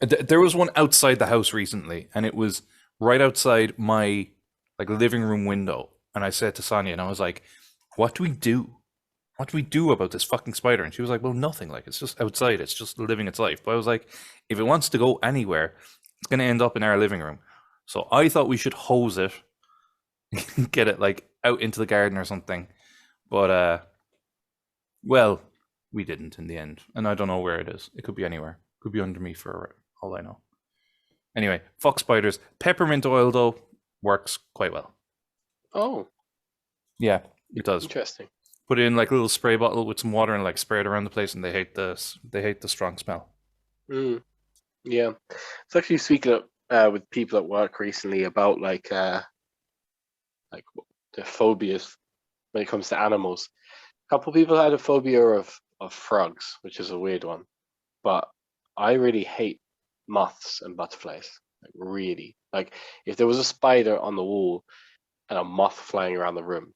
There was one outside the house recently, and it was right outside my like living room window. And I said to Sonia, and I was like, "What do we do? What do we do about this fucking spider?" And she was like, "Well, nothing. Like it's just outside. It's just living its life." But I was like, "If it wants to go anywhere, it's going to end up in our living room." So I thought we should hose it, get it like out into the garden or something. But well, we didn't in the end, and I don't know where it is. It could be anywhere. It could be under me for all I know. Anyway, fuck spiders. Peppermint oil though works quite well. Oh, Yeah, it does. interesting. Put it in like a little spray bottle with some water and like spray it around the place, and they hate the strong smell. Mm, yeah, it's actually speaking of, with people at work recently about like their phobias when it comes to animals. A couple people had a phobia of frogs, which is a weird one, but I really hate moths and butterflies. Like really, like if there was a spider on the wall and a moth flying around the room,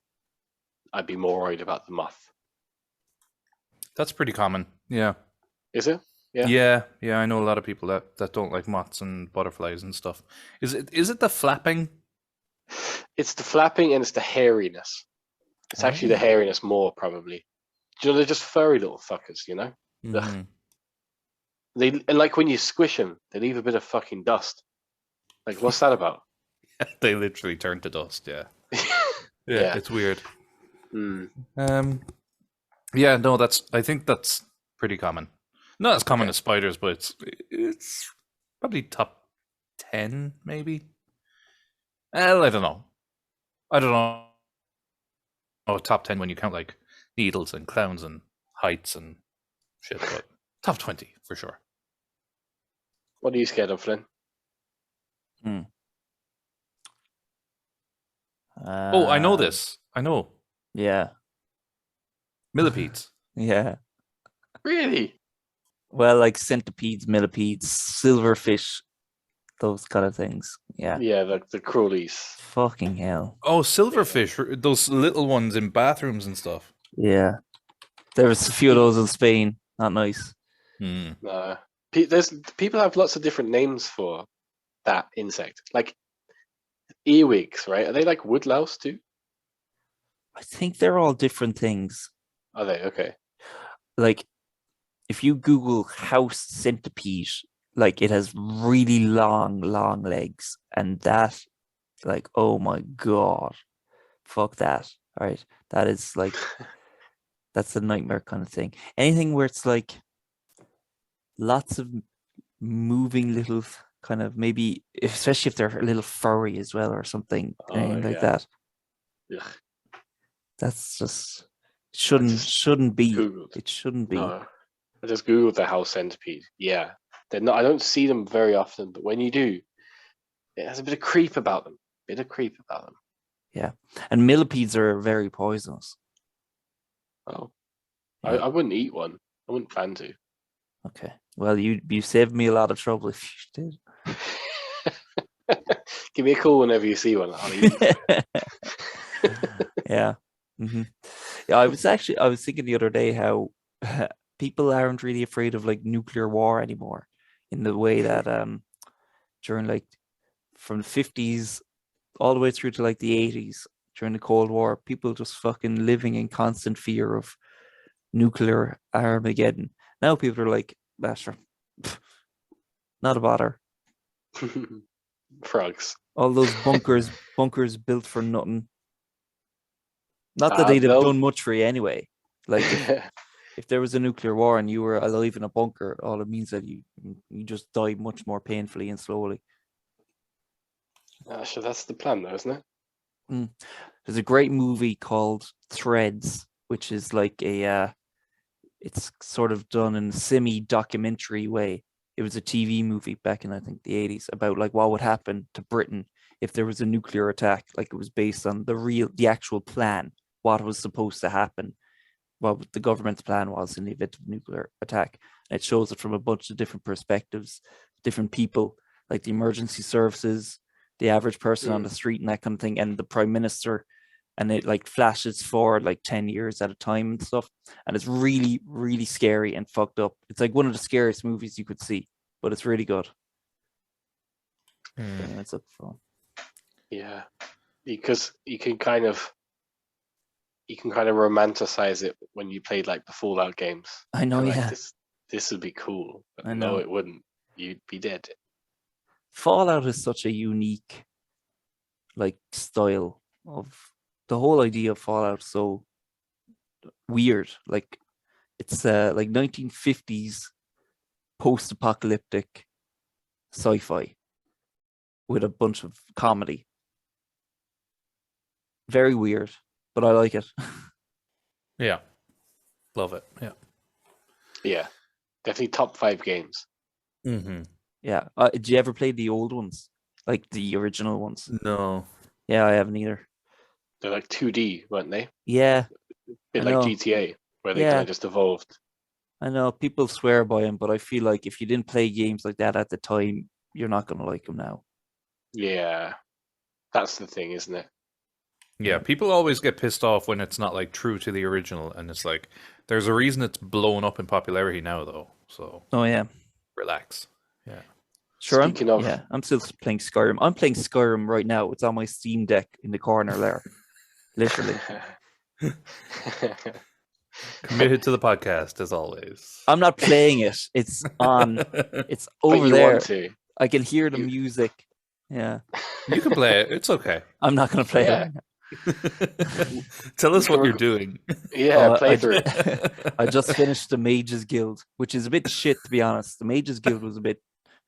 I'd be more worried about the moth. That's pretty common. Yeah. Is it? Yeah. Yeah. I know a lot of people that don't like moths and butterflies and stuff. Is it the flapping? It's the flapping and it's the hairiness. It's actually the hairiness more probably. Do you know they're just furry little fuckers, you know? Mhm. And like when you squish them, they leave a bit of fucking dust. Like what's that about? They literally turn to dust. Yeah. Yeah. It's weird. Mm. Yeah, no, I think that's pretty common. Not as common as spiders, but it's probably top 10 maybe. Well, I don't know. Oh, top 10 when you count like needles and clowns and heights and shit, but top 20 for sure. What are you scared of, Flynn? Oh, I know this. I know. Yeah. Millipedes. Yeah. Really? Well, like centipedes, millipedes, silverfish, those kind of things. Yeah. Yeah, the crawlies. Fucking hell. Oh, silverfish, those little ones in bathrooms and stuff. Yeah. There was a few of those in Spain. Not nice. Hmm. There's people have lots of different names for that insect. Like earwigs, right? Are they like woodlouse too? I think they're all different things. Are they? Okay. Like, if you Google house centipede, like it has really long legs, and that, like, oh my god, fuck that. All right, that is like, that's a nightmare kind of thing. Anything where it's like lots of moving little kind of maybe, especially if they're a little furry as well or something, anything like that. Ugh. That's just shouldn't be. Googled. It shouldn't be. No. I just Googled the house centipede. Yeah. They're not I don't see them very often, but when you do, it has a bit of creep about them. Yeah, and millipedes are very poisonous. Oh. Yeah. I wouldn't eat one. I wouldn't plan to. Okay. Well, you saved me a lot of trouble if you did. Give me a call whenever you see one. I'll eat it. Yeah. Yeah, I was thinking the other day how people aren't really afraid of like nuclear war anymore, in the way that during like from the 50s all the way through to like the 80s during the Cold War, people just fucking living in constant fear of nuclear Armageddon. Now people are like, sure, not a bother. Frogs. All those bunkers built for nothing. Not that they'd have done much for you anyway. Like if there was a nuclear war and you were alive in a bunker, all it means that you just die much more painfully and slowly. So that's the plan, though, isn't it? There's a great movie called Threads, which is like it's sort of done in a semi-documentary way. It was a TV movie back in, I think, the 80s about like what would happen to Britain if there was a nuclear attack. Like it was based on the actual plan, what was supposed to happen, what the government's plan was in the event of a nuclear attack. And it shows it from a bunch of different perspectives, different people, like the emergency services, the average person on the street and that kind of thing, and the prime minister. And it like flashes forward like 10 years at a time and stuff. And it's really, really scary and fucked up. It's like one of the scariest movies you could see. but it's really good. Hmm. Anyway, it's up for. Yeah, because you can kind of romanticize it when you played like the Fallout games. I know, You're like, yeah. this would be cool. But I no, know. it wouldn't. You'd be dead. Fallout is such a unique like style of the whole idea of Fallout. So weird. Like it's like 1950s post-apocalyptic sci-fi with a bunch of comedy. Very weird, but I like it. Yeah. Love it. Yeah. Yeah, definitely top 5 games. Mm-hmm. Yeah. Did you ever play the old ones? Like the original ones? No. Yeah, I haven't either. They're like 2D, weren't they? Yeah, Bit I like know. GTA, where they Yeah. kind of just evolved. I know people swear by them, but I feel like if you didn't play games like that at the time, you're not going to like them now. Yeah, that's the thing, isn't it? Yeah, people always get pissed off when it's not like true to the original, and it's like there's a reason it's blown up in popularity now, though. So Oh yeah, relax. Yeah. sure. Speaking of- I'm still playing Skyrim. I'm playing Skyrim right now. It's on my Steam Deck in the corner there, literally. Committed to the podcast as always. I'm not playing it. It's on. It's But over you there. want to. I can hear the You- music. Yeah, You can play it. It's okay. I'm not going to play Yeah. it. Right now. Tell us what you're doing. Yeah, Oh, play I through. I just finished the Mages Guild, which is a bit shit to be honest. The Mages Guild was a bit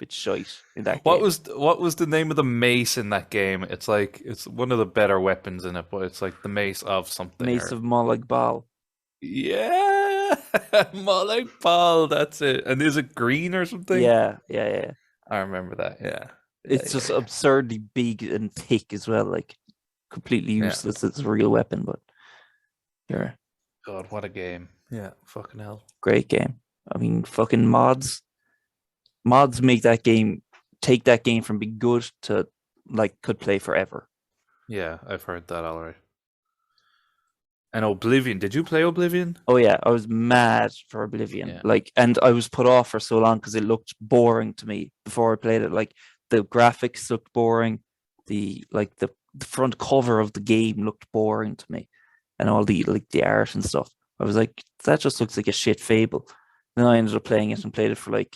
shite in that game. What was the name of the mace in that game? It's like it's one of the better weapons in it, but it's like the mace of something. Mace or- of Molag Bal. Yeah, Molag Bal. That's it. And is it green or something? Yeah. I remember that. Yeah, It's just absurdly big and thick as well, like completely Yeah. useless as a real weapon, but yeah, God, what a game! Yeah, fucking hell. great game. I mean, fucking mods make that game, take that game from being good to like could play forever. Yeah, I've heard that alright. And Oblivion. Did you play Oblivion? Oh yeah, I was mad for Oblivion. Yeah. Like, and I was put off for so long because it looked boring to me before I played it. Like the graphics looked boring. The front cover of the game looked boring to me, and all the art and stuff. I was like, that just looks like a shit Fable. Then I ended up playing it and played it for like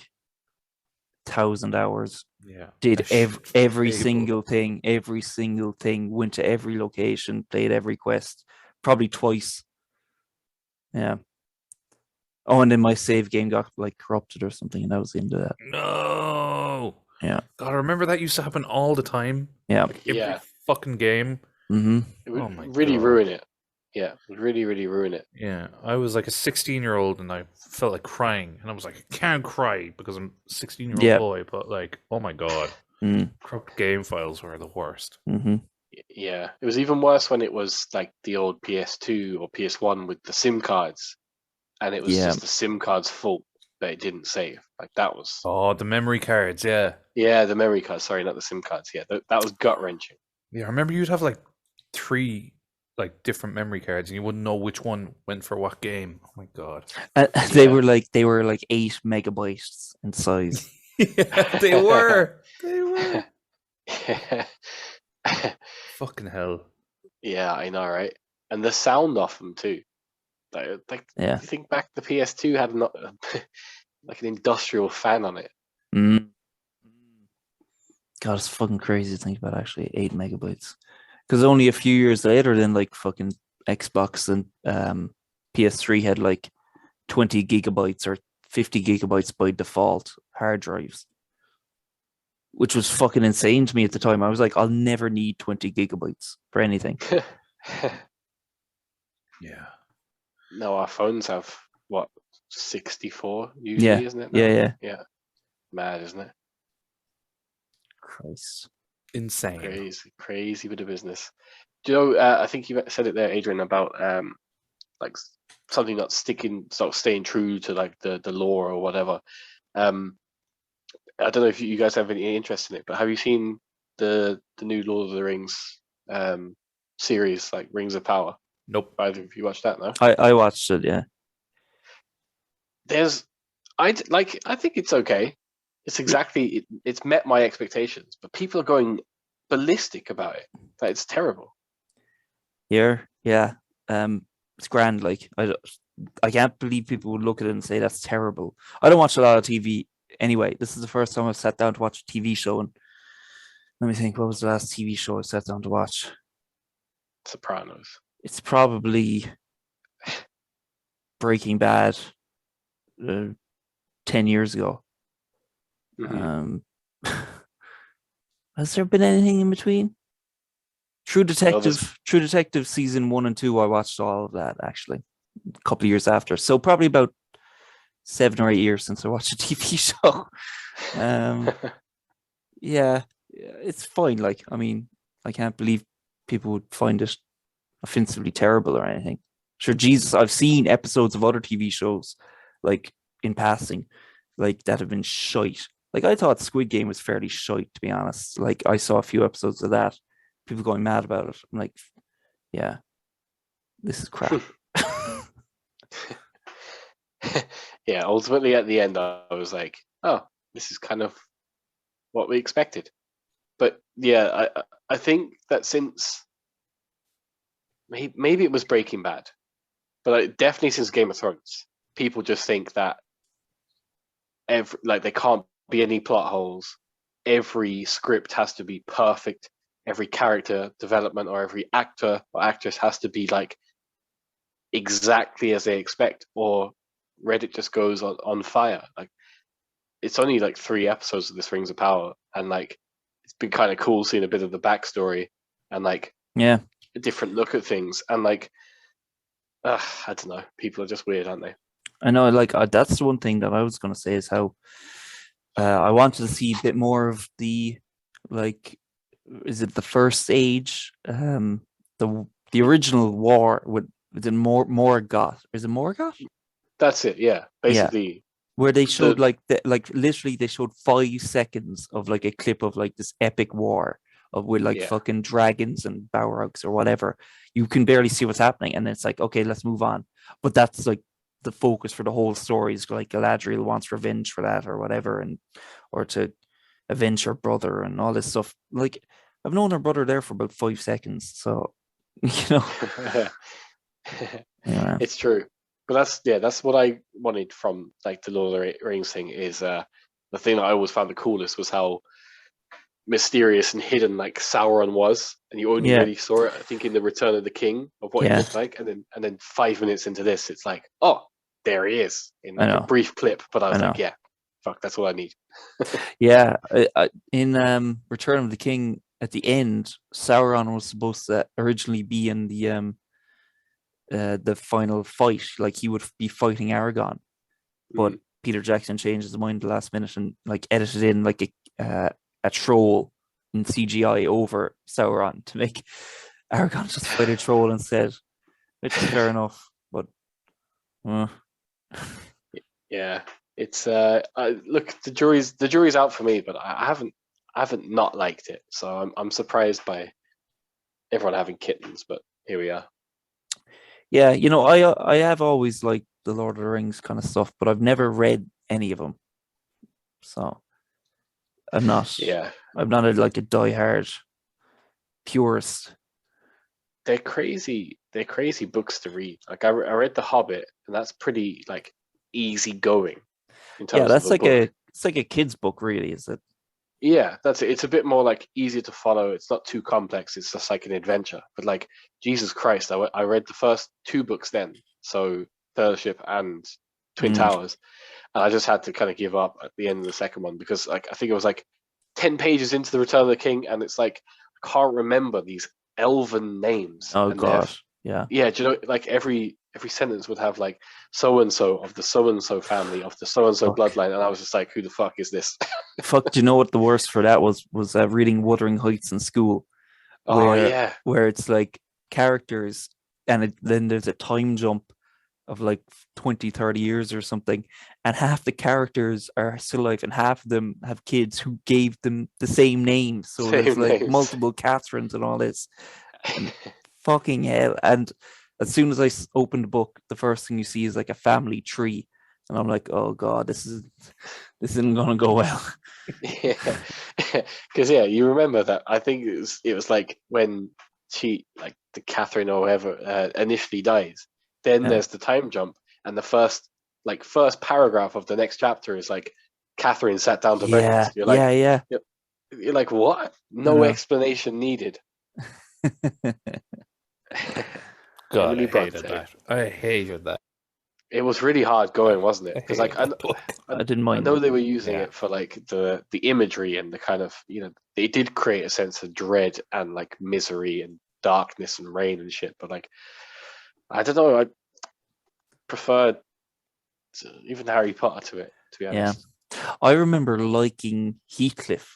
1,000 hours. Yeah. Did every Fable. single thing, went to every location, played every quest, probably twice. Yeah. Oh, and then my save game got like corrupted or something, and I was into that. No. Yeah. God, I remember that used to happen all the time. Yeah. Like every Yeah. fucking game. Mm-hmm. It would Oh my really God. ruin it. Yeah, it would really, really ruin it. Yeah, I was like a 16-year-old and I felt like crying. And I was like, I can't cry because I'm a 16-year-old Yeah. boy. But like, oh my God. Mm. Corrupt game files were the worst. Mm-hmm. Yeah, it was even worse when it was like the old PS2 or PS1 with the SIM cards, and it was Yeah. just the SIM card's fault that it didn't save. Like that was, Oh, the memory cards. Yeah. yeah, the memory cards. Sorry, not the SIM cards. Yeah, that was gut wrenching. Yeah, I remember you'd have like 3 like different memory cards and you wouldn't know which one went for what game. Oh my God. They Yeah. were like 8 megabytes in size. Yeah, they were. They were. Fucking hell. Yeah, I know, right? And the sound off them too. Like Yeah. you think back, the PS2 had not like an industrial fan on it. Mm. God, it's fucking crazy to think about actually 8 megabytes. Because only a few years later, then like fucking Xbox and PS3 had like 20 gigabytes or 50 gigabytes by default hard drives, which was fucking insane to me at the time. I was like, I'll never need 20 gigabytes for anything. Yeah. No, our phones have what 64 usually, Yeah, isn't it? now? yeah. Mad, isn't it? Christ. Insane. Crazy bit of business. Do you know? I think you said it there, Adrian, about like something not staying true to like the lore or whatever. I don't know if you guys have any interest in it, but have you seen the new Lord of the Rings series, like Rings of Power? Nope. Either of you watched that? No. I watched it, yeah. I think it's okay. It's exactly it's met my expectations, but people are going ballistic about it. Like, it's terrible. Here, yeah. It's grand. Like I can't believe people would look at it and say that's terrible. I don't watch a lot of TV anyway. This is the first time I've sat down to watch a TV show, and let me think. What was the last TV show I sat down to watch? Sopranos. It's probably Breaking Bad. 10 years ago. Mhm. Has there been anything in between? True Detective season 1 and 2. I watched all of that actually a couple of years after. So probably about 7 or 8 years since I watched a TV show. Yeah, it's fine. Like, I mean, I can't believe people would find it offensively terrible or anything. Sure, Jesus, I've seen episodes of other TV shows, like in passing, like that have been shite. Like, I thought Squid Game was fairly shite, to be honest. Like, I saw a few episodes of that, people going mad about it. I'm like, yeah, this is crap. Yeah, ultimately at the end, I was like, oh, this is kind of what we expected. But yeah, I think that since maybe it was Breaking Bad, but definitely since Game of Thrones, people just think that there can't be any plot holes. Every script has to be perfect. Every character development or every actor or actress has to be like exactly as they expect, or Reddit just goes on fire. Like, it's only like 3 episodes of this Rings of Power, and like it's been kind of cool seeing a bit of the backstory and like Yeah, a different look at things. And like, I don't know, people are just weird, aren't they? I know. Like, that's the one thing that I was going to say is how I wanted to see a bit more of the, like, is it the first age? The original war with Morgoth. Is it Morgoth? That's it. Yeah, Yeah. basically. Where they showed like literally they showed 5 seconds of like a clip of like this epic war of with like Yeah. fucking dragons and Balrogs or whatever. You can barely see what's happening, and it's like, okay, let's move on. But that's like the focus for the whole story is like Galadriel wants revenge for that or whatever, and or to avenge her brother and all this stuff. Like, I've known her brother there for about 5 seconds, so you know. Yeah. It's true, but that's what I wanted from like the Lord of the Rings thing. Is the thing that I always found the coolest was how mysterious and hidden like Sauron was, and you only Yeah. really saw it, I think, in the Return of the King of what he Yeah. looked like, and then 5 minutes into this, it's like, oh, there he is in I like a know. brief clip. But I was I like, know. yeah, fuck, that's all I need. Yeah, in Return of the King, at the end, Sauron was supposed to originally be in the final fight. Like, he would be fighting Aragorn, but Mm. Peter Jackson changed his mind the last minute and like edited in like a troll in CGI over Sauron to make Aragorn just fight a troll instead, which is fair enough. But Yeah, it's look, the jury's out for me, but I haven't not liked it, so I'm surprised by everyone having kittens, but here we are. yeah, you know, I have always liked the Lord of the Rings kind of stuff, but I've never read any of them, so I'm not. Yeah, I'm not like a diehard purist. they're crazy. They're crazy books to read. Like I read The Hobbit, and that's pretty like easy going in Yeah, terms that's of a like book. it's like a kid's book, really, is it? Yeah, that's it. It's a bit more like easier to follow. It's not too complex. It's just like an adventure. But like, Jesus Christ, I read the first 2 books then, so Fellowship and Twin Mm. Towers, and I just had to kind of give up at the end of the second one because like I think it was like 10 pages into the Return of the King, and it's like I can't remember these elven names. Oh And they're God, yeah. yeah, do you know, like every sentence would have like so and so of the so and so family of the so and so Fuck. bloodline, and I was just like, who the fuck is this? Fuck. Do you know what the worst for that was? Was reading Wuthering Heights in school, Oh where yeah, it's like characters, and then there's a time jump of like 20, 30 years or something, and half the characters are still alive, and half of them have kids who gave them the same names. So there's same like names. multiple Catherines and all this. And fucking hell. And as soon as I open the book, the first thing you see is like a family tree. and I'm like, oh god, this isn't gonna go well. Yeah, because you remember that. I think it was like when she, like the Catherine or whoever, initially dies. Then Yeah. there's the time jump, and the first paragraph of the next chapter is like Catherine sat down to Yeah, breakfast. You're like, yeah. you're like, what? No explanation needed. God, Emily I hated Bronte. that. I hated that. It was really hard going, wasn't it? I Because hated that book. I didn't I mind know it. they were using Yeah. it for like the imagery and the kind of, they did create a sense of dread and like misery and darkness and rain and shit. But like, I don't know, I preferred even Harry Potter to it, to be Yeah. honest. I remember liking Heathcliff,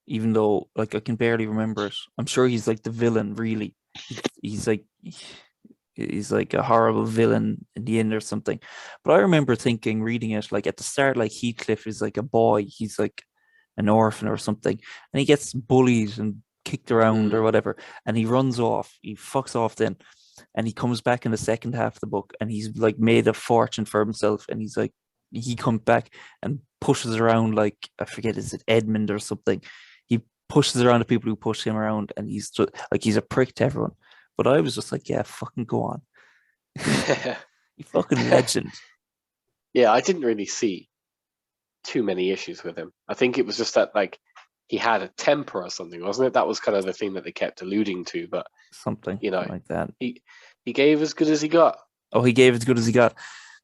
even though like I can barely remember it. I'm sure he's like the villain, really. He's like a horrible villain in the end or something. But I remember thinking, reading it, like at the start, like Heathcliff is like a boy. He's like an orphan or something, and he gets bullied and kicked around or whatever, and he runs off. He fucks off then, and he comes back in the second half of the book, and he's like made a fortune for himself, and he's like he comes back and pushes around, like I forget, is it Edmund or something? He pushes around the people who push him around, and he's just like he's a prick to everyone. But I was just like, yeah, fucking go on. You fucking legend. Yeah, I didn't really see too many issues with him. I think it was just that like he had a temper or something, wasn't it? That was kind of the thing that they kept alluding to. But Something like that. he gave as good as he got. Oh, he gave as good as he got.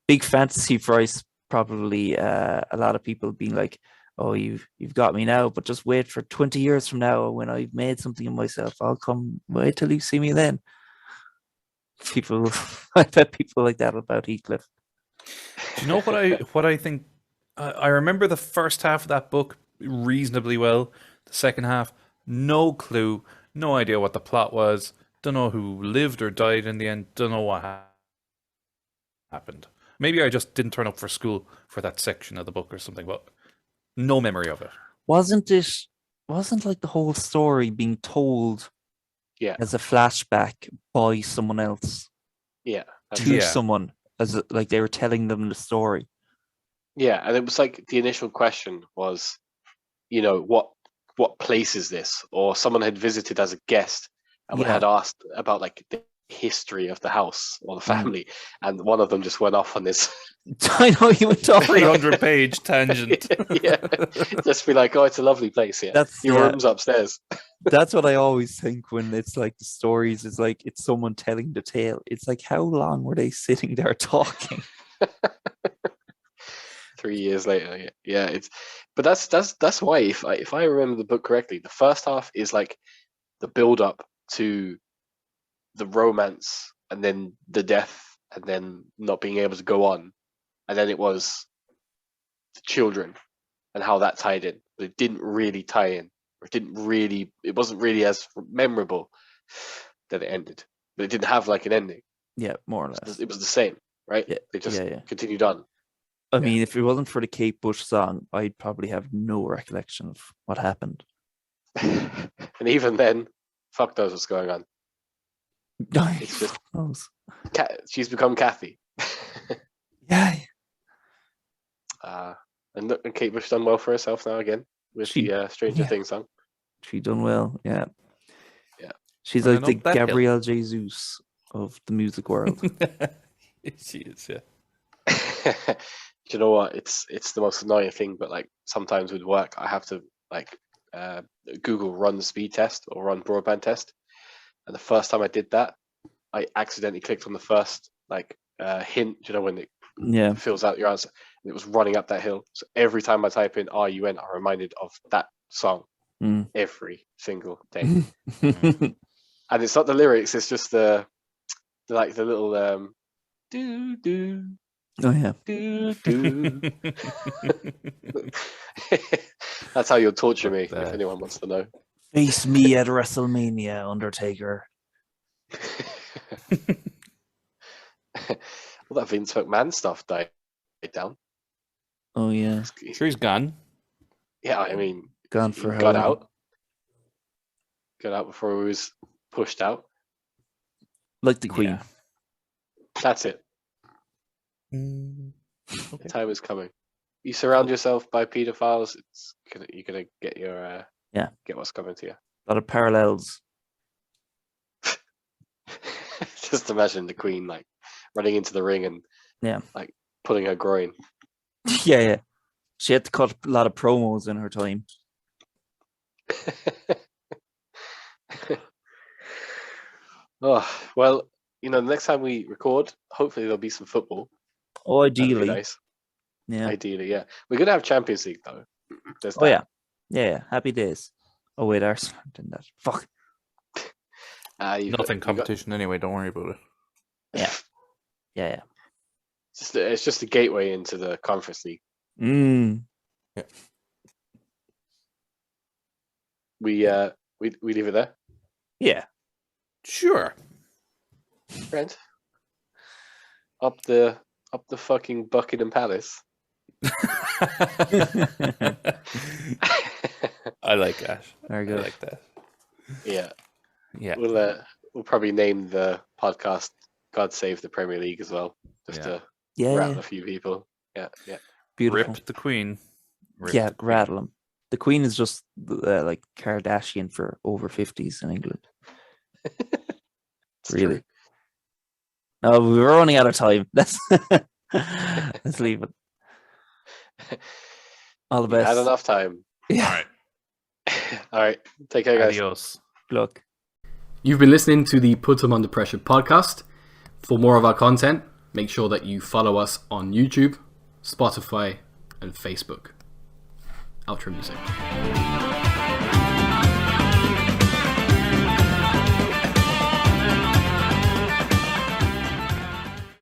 Big fantasy price, probably a lot of people being like, oh, you've got me now, but just wait for 20 years from now when I've made something of myself. I'll come. Wait till you see me then. People, I bet people like that about Heathcliff. Do you know what I think? I remember the first half of that book reasonably well. The second half, no clue, no idea what the plot was. Don't know who lived or died in the end. Don't know what happened. Maybe I just didn't turn up for school for that section of the book or something, but no memory of it. Wasn't like the whole story being told as a flashback by someone else to someone, as like they were telling them the story? Yeah, and it was like the initial question was, what place is this? Or someone had visited as a guest and had asked about like the history of the house or the family, and one of them just went off on this. I know you went off 300-page tangent. Yeah, just be like, oh, it's a lovely place. Yeah, your room's upstairs. That's what I always think when it's like the stories. It's like it's someone telling the tale. It's like, how long were they sitting there talking? 3 years later, but that's why if I remember the book correctly, the first half is like the build up to the romance, and then the death, and then not being able to go on, and then it was the children and how that tied in, but it didn't really tie in, or it wasn't really as memorable that it ended, but it didn't have like an ending. Yeah, more or less. It was the same, right? Yeah, they just continued on. I mean, if it wasn't for the Kate Bush song, I'd probably have no recollection of what happened. And even then, fuck knows what's going on. It's just she's become Kathy. Yeah. And Kate Bush done well for herself now again with the Stranger Things song. She done well, yeah. Yeah. She's like the Gabrielle Jesus of the music world. She is, yeah. Do you know what? It's the most annoying thing, but like sometimes with work, I have to like Google run speed test or run broadband test, and the first time I did that, I accidentally clicked on the first hint. You know, when it fills out your answer, and it was running up that hill. So every time I type in RUN, I'm reminded of that song every single day. And it's not the lyrics; it's just the little do do. Oh yeah. Do, do. That's how you'll torture me if anyone wants to know. Face me at WrestleMania, Undertaker. All that Vince McMahon stuff died down. Oh yeah. Sure, he's gone. Yeah, I mean, gone for got out. Got out before he was pushed out. Like the Queen. That's it. The time is coming. You surround yourself by pedophiles, you're gonna get your get what's coming to you. A lot of parallels. Just imagine the Queen like running into the ring and like pulling her groin. Yeah. She had to cut a lot of promos in her time. Oh well, the next time we record, hopefully there'll be some football. Oh, That'd be ideally. nice. Yeah. Ideally, yeah. We're gonna have Champions League though. There's Oh that. yeah. Happy days. Oh wait, Arsenal aren't in that. Fuck. Nothing competition anyway. Don't worry about it. Yeah. It's just a gateway into the Conference League. Mm. Yeah. We leave it there. Yeah. Sure. Brent. Up the fucking Buckingham Palace. I like that. Very good. I like that. Yeah. Yeah. We'll probably name the podcast "God Save the Premier League" as well, just to rattle a few people. Yeah. Beautiful. Rip the Queen. Rattle them. The Queen is just like Kardashian for over 50s in England. It's Really. true. No, we were running out of time. Let's leave it. All the You best. had enough time. Yeah. All right. All right. Take care, guys. Adios. Good luck. You've been listening to the Put 'em Under Pressure podcast. For more of our content, make sure that you follow us on YouTube, Spotify, and Facebook. Outro music.